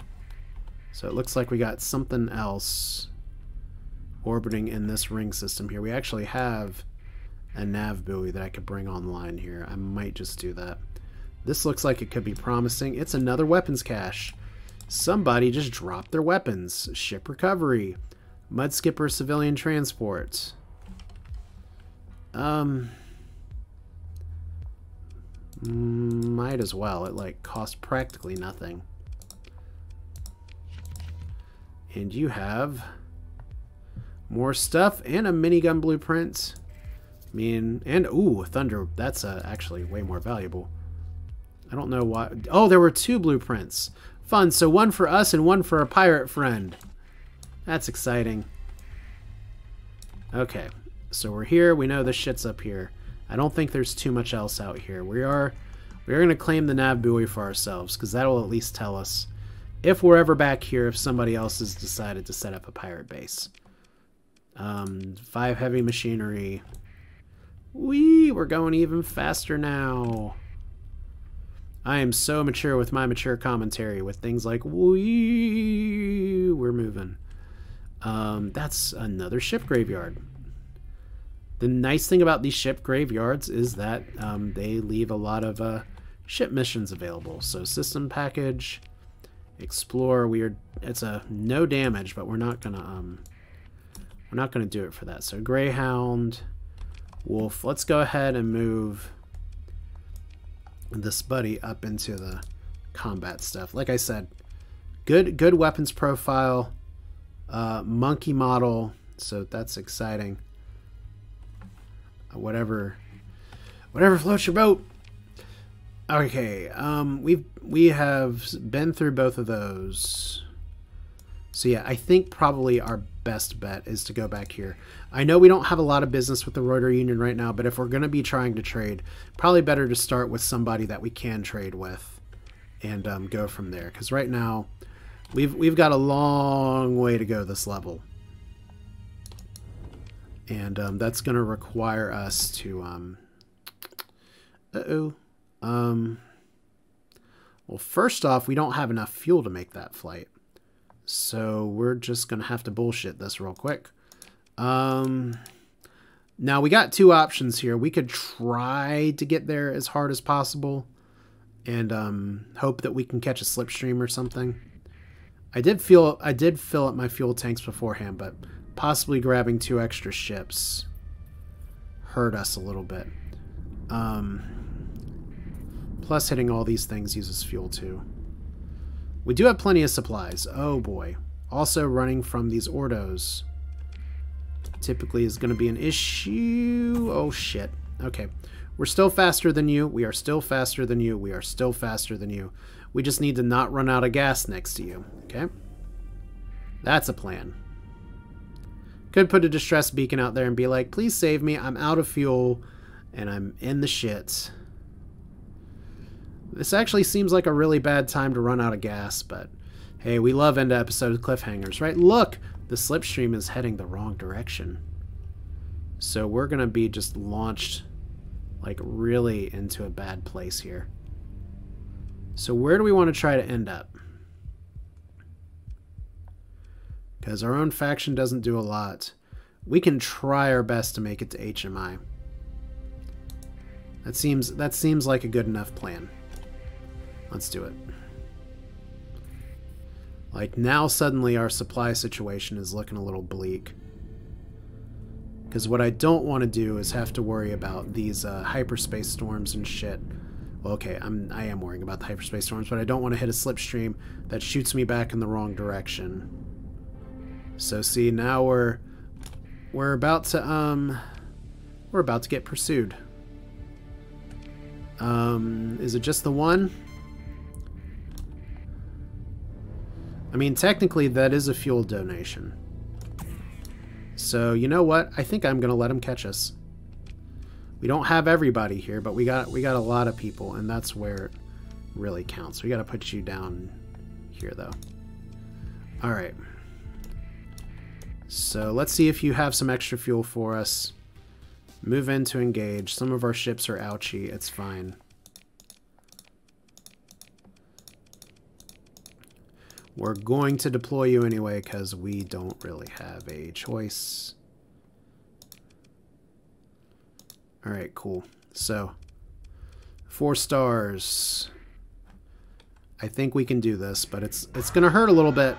So it looks like we got something else orbiting in this ring system here. We actually have a nav buoy that I could bring online here. I might just do that. This looks like it could be promising. It's another weapons cache. Somebody just dropped their weapons. Ship recovery. Mud skipper civilian transport. Might as well. It like costs practically nothing. And you have more stuff and a minigun blueprint. I mean, and ooh, thunder. That's actually way more valuable. I don't know why. Oh, there were 2 blueprints. Fun. So one for us and one for a pirate friend. That's exciting. Okay, so we're here. We know the shit's up here. I don't think there's too much else out here. We're going to claim the nav buoy for ourselves because that'll at least tell us if we're ever back here, if somebody else has decided to set up a pirate base. 5 heavy machinery. We're going even faster now. I am so mature with my mature commentary with things like we're moving. That's another ship graveyard. The nice thing about these ship graveyards is that they leave a lot of ship missions available. So system package, explore. It's a no damage, but we're not gonna do it for that. So Greyhound, Wolf. Let's go ahead and move this buddy up into the combat stuff. Like I said, good weapons profile, monkey model. So that's exciting. Whatever floats your boat. Okay, we have been through both of those. So yeah, I think probably our best bet is to go back here. I know we don't have a lot of business with the Roider Union right now, but if we're going to be trying to trade, probably better to start with somebody that we can trade with and go from there. Because right now, we've got a long way to go this level. And that's going to require us to... well, first off, we don't have enough fuel to make that flight. So we're just going to have to bullshit this real quick. Now, we got 2 options here. We could try to get there as hard as possible and hope that we can catch a slipstream or something. I did fill up my fuel tanks beforehand, but possibly grabbing 2 extra ships hurt us a little bit. Plus, hitting all these things uses fuel too. We do have plenty of supplies. Oh boy. Also, running from these Ordos typically is going to be an issue. Oh shit. Okay. We're still faster than you. We are still faster than you. We are still faster than you. We just need to not run out of gas next to you. Okay? That's a plan. Could put a distress beacon out there and be like, please save me. I'm out of fuel. And I'm in the shits. This actually seems like a really bad time to run out of gas, but hey, we love end episode cliffhangers, right? Look! The slipstream is heading the wrong direction. So we're gonna be just launched like really into a bad place here. So where do we want to try to end up? Because our own faction doesn't do a lot. We can try our best to make it to HMI. That seems like a good enough plan. Let's do it. Like, now suddenly our supply situation is looking a little bleak. Because what I don't want to do is have to worry about these hyperspace storms and shit. Well, okay, I am worrying about the hyperspace storms, but I don't want to hit a slipstream that shoots me back in the wrong direction. So see, now we're about to get pursued. Is it just the one? I mean, technically that is a fuel donation. So, you know what? I think I'm going to let him catch us. We don't have everybody here, but we got a lot of people, and that's where it really counts. We got to put you down here, though. All right. So, let's see if you have some extra fuel for us. Move in to engage. Some of our ships are ouchy. It's fine. We're going to deploy you anyway because we don't really have a choice. Alright, cool. So, 4 stars. I think we can do this, but it's going to hurt a little bit.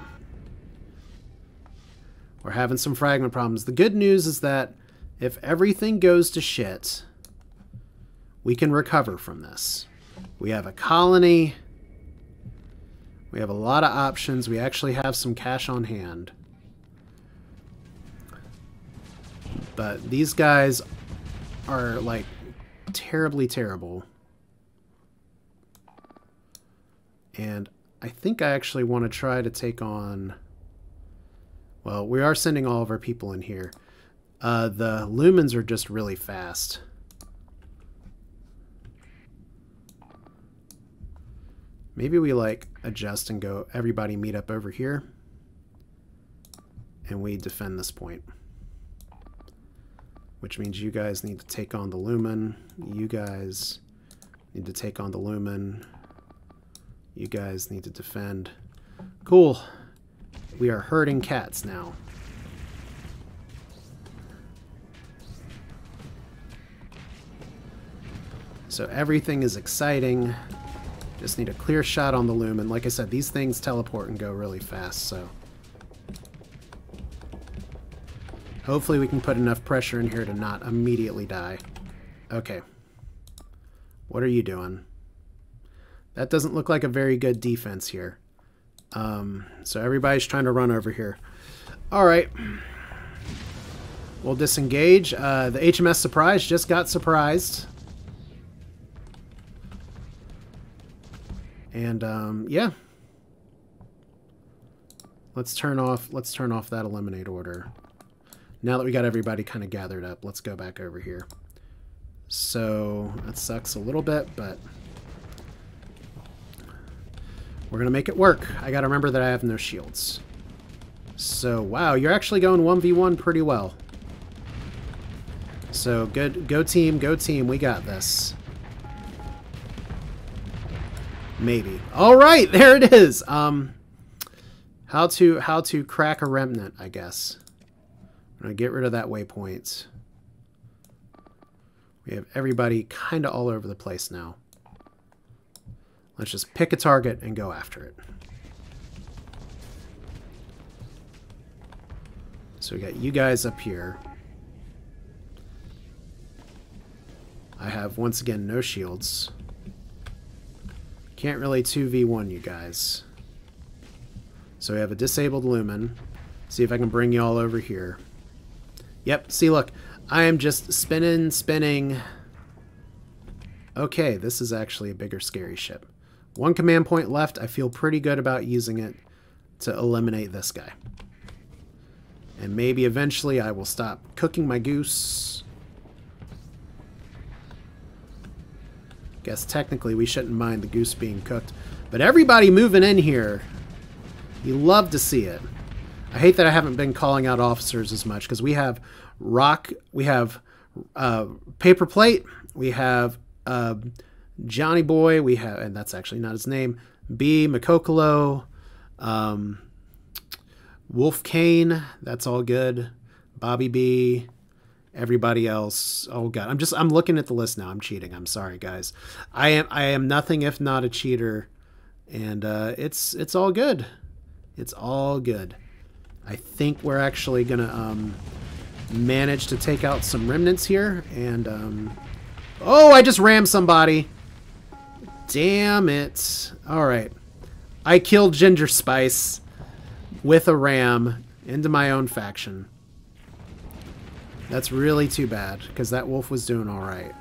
We're having some fragment problems. The good news is that if everything goes to shit, we can recover from this. We have a colony. We have a lot of options. We actually have some cash on hand. But these guys are, like, terribly terrible. And I think I actually want to try to take on... Well, we are sending all of our people in here. The lumens are just really fast. Maybe we, like, adjust and go, everybody meet up over here. And we defend this point. Which means you guys need to take on the lumen. You guys need to take on the lumen. You guys need to defend. Cool. We are herding cats now. So everything is exciting. Just need a clear shot on the lumen. Like I said, these things teleport and go really fast, so... Hopefully we can put enough pressure in here to not immediately die. Okay. What are you doing? That doesn't look like a very good defense here. So everybody's trying to run over here. Alright. We'll disengage. The HMS Surprise just got surprised. And, yeah. Let's turn off that eliminate order. Now that we got everybody kind of gathered up, let's go back over here. So, that sucks a little bit, but we're going to make it work. I got to remember that I have no shields. So, wow, you're actually going 1v1 pretty well. So, good. Go team, we got this. Maybe. All right, there it is. How to crack a remnant, I guess. I'm gonna get rid of that waypoint. We have everybody kind of all over the place now. Let's just pick a target and go after it. So we got you guys up here. I have, once again, no shields. Can't really 2v1 you guys. So we have a disabled lumen. See if I can bring you all over here. Yep, see, look. I am just spinning. Okay, this is actually a bigger, scary ship. 1 command point left. I feel pretty good about using it to eliminate this guy. And maybe eventually I will stop cooking my goose. Guess technically we shouldn't mind the goose being cooked. But everybody moving in here. You love to see it. I hate that I haven't been calling out officers as much because we have Rock, we have Paper Plate, we have Johnny Boy, we have, and that's actually not his name, B, Makokolo, Wolf Kane, that's all good, Bobby B, everybody else. Oh god, I'm looking at the list now. I'm cheating. I'm sorry, guys. I am nothing if not a cheater, and it's all good. It's all good. I think we're actually gonna manage to take out some remnants here, and oh, I just rammed somebody. Damn it! All right, I killed Ginger Spice with a ram into my own faction. That's really too bad, because that wolf was doing all right.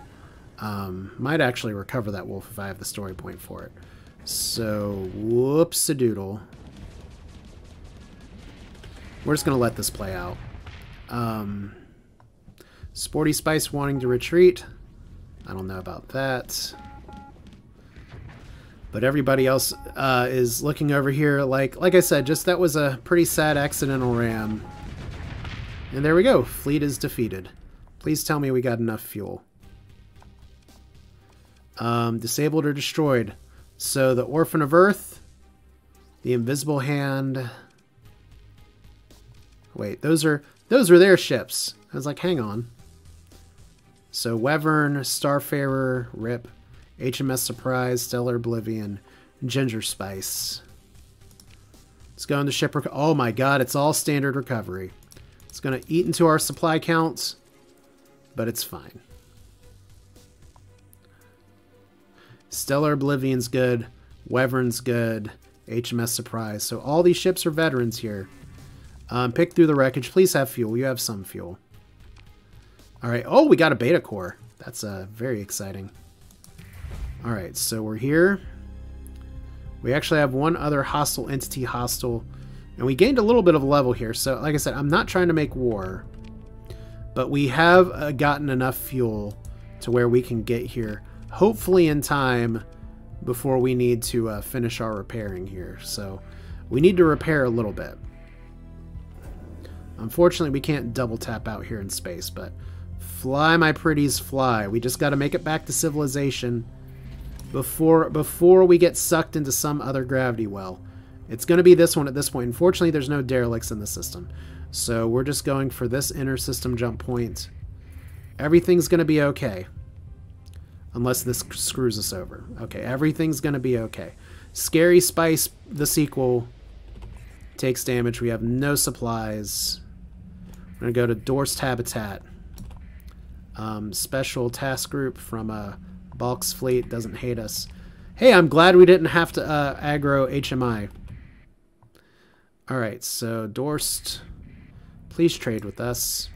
Might actually recover that wolf if I have the story point for it. So, whoops-a-doodle. We're just going to let this play out. Sporty Spice wanting to retreat. I don't know about that. But everybody else is looking over here like I said, just that was a pretty sad accidental ram. And there we go. Fleet is defeated. Please tell me we got enough fuel. Disabled or destroyed. So the Orphan of Earth, the Invisible Hand. Wait, those are their ships. I was like, hang on. So Wyvern, Starfarer, RIP, HMS Surprise, Stellar Oblivion, Ginger Spice. Let's go into ship. Oh my god, it's all standard recovery. It's going to eat into our supply counts, but it's fine. Stellar Oblivion's good. Wyvern's good. HMS Surprise. So all these ships are veterans here. Pick through the wreckage. Please have fuel. You have some fuel. Alright. Oh, we got a beta core. That's very exciting. Alright, so we're here. We actually have one other hostile entity hostile. And we gained a little bit of a level here. So, like I said, I'm not trying to make war. But we have gotten enough fuel to where we can get here. Hopefully in time before we need to finish our repairing here. So, we need to repair a little bit. Unfortunately, we can't double tap out here in space, but fly, my pretties, fly. We just got to make it back to civilization before we get sucked into some other gravity well. It's going to be this one at this point. Unfortunately, there's no derelicts in the system, so we're just going for this inner system jump point. Everything's going to be okay, unless this screws us over. Okay, everything's going to be okay. Scary Spice, the sequel, takes damage. We have no supplies. We're going to go to Dorst Habitat. Special task group from Balk's fleet doesn't hate us. Hey, I'm glad we didn't have to aggro HMI. Alright, so Dorst, please trade with us.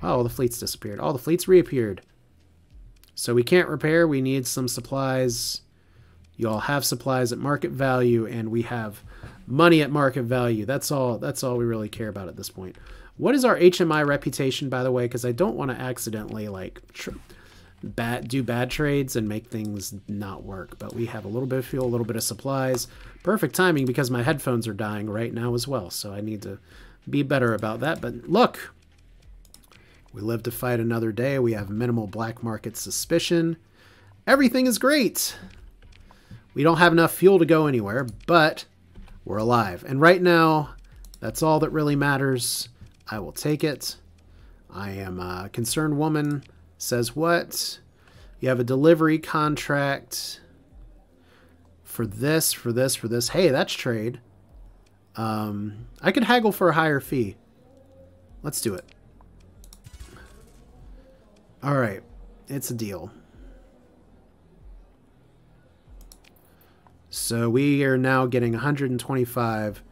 Wow, all the fleets disappeared. All the fleets reappeared. So we can't repair. We need some supplies. You all have supplies at market value, and we have money at market value. That's all we really care about at this point. What is our HMI reputation, by the way? Because I don't want to accidentally like do bad trades and make things not work. But we have a little bit of fuel, a little bit of supplies. Perfect timing because my headphones are dying right now as well. So I need to be better about that. But look, we live to fight another day. We have minimal black market suspicion. Everything is great. We don't have enough fuel to go anywhere, but we're alive. And right now, that's all that really matters. I will take it. I am a concerned woman. Says what? You have a delivery contract for this, for this, for this. Hey, that's trade. I could haggle for a higher fee. Let's do it. All right. It's a deal. So we are now getting 125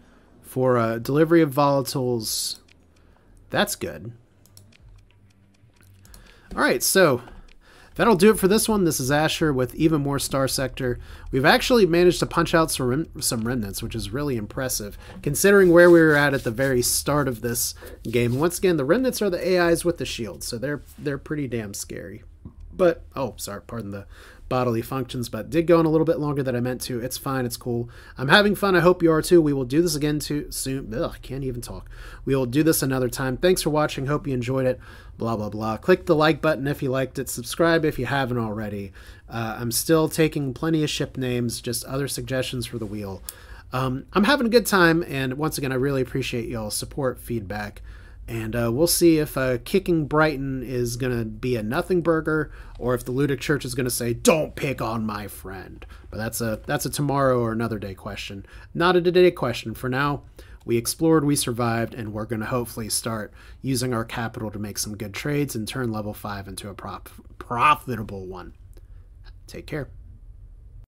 for a delivery of volatiles. That's good. All right, so that'll do it for this one. This is Asher with even more Starsector. We've actually managed to punch out some remnants, which is really impressive, considering where we were at the very start of this game. Once again, the remnants are the AIs with the shield, so they're pretty damn scary. But, oh, sorry, pardon the bodily functions, but did go on a little bit longer than I meant to. It's fine. It's cool. I'm having fun. I hope you are too. We will do this again too soon. Ugh, I can't even talk. We will do this another time. Thanks for watching. Hope you enjoyed it. Blah, blah, blah. Click the like button if you liked it. Subscribe if you haven't already. I'm still taking plenty of ship names, just other suggestions for the wheel. I'm having a good time, and once again, I really appreciate y'all's support, feedback. And we'll see if kicking Brighton is going to be a nothing burger, or if the Ludic Church is going to say, don't pick on my friend. But that's a tomorrow or another day question. Not a today question. For now, we explored, we survived, and we're going to hopefully start using our capital to make some good trades and turn level 5 into a profitable one. Take care.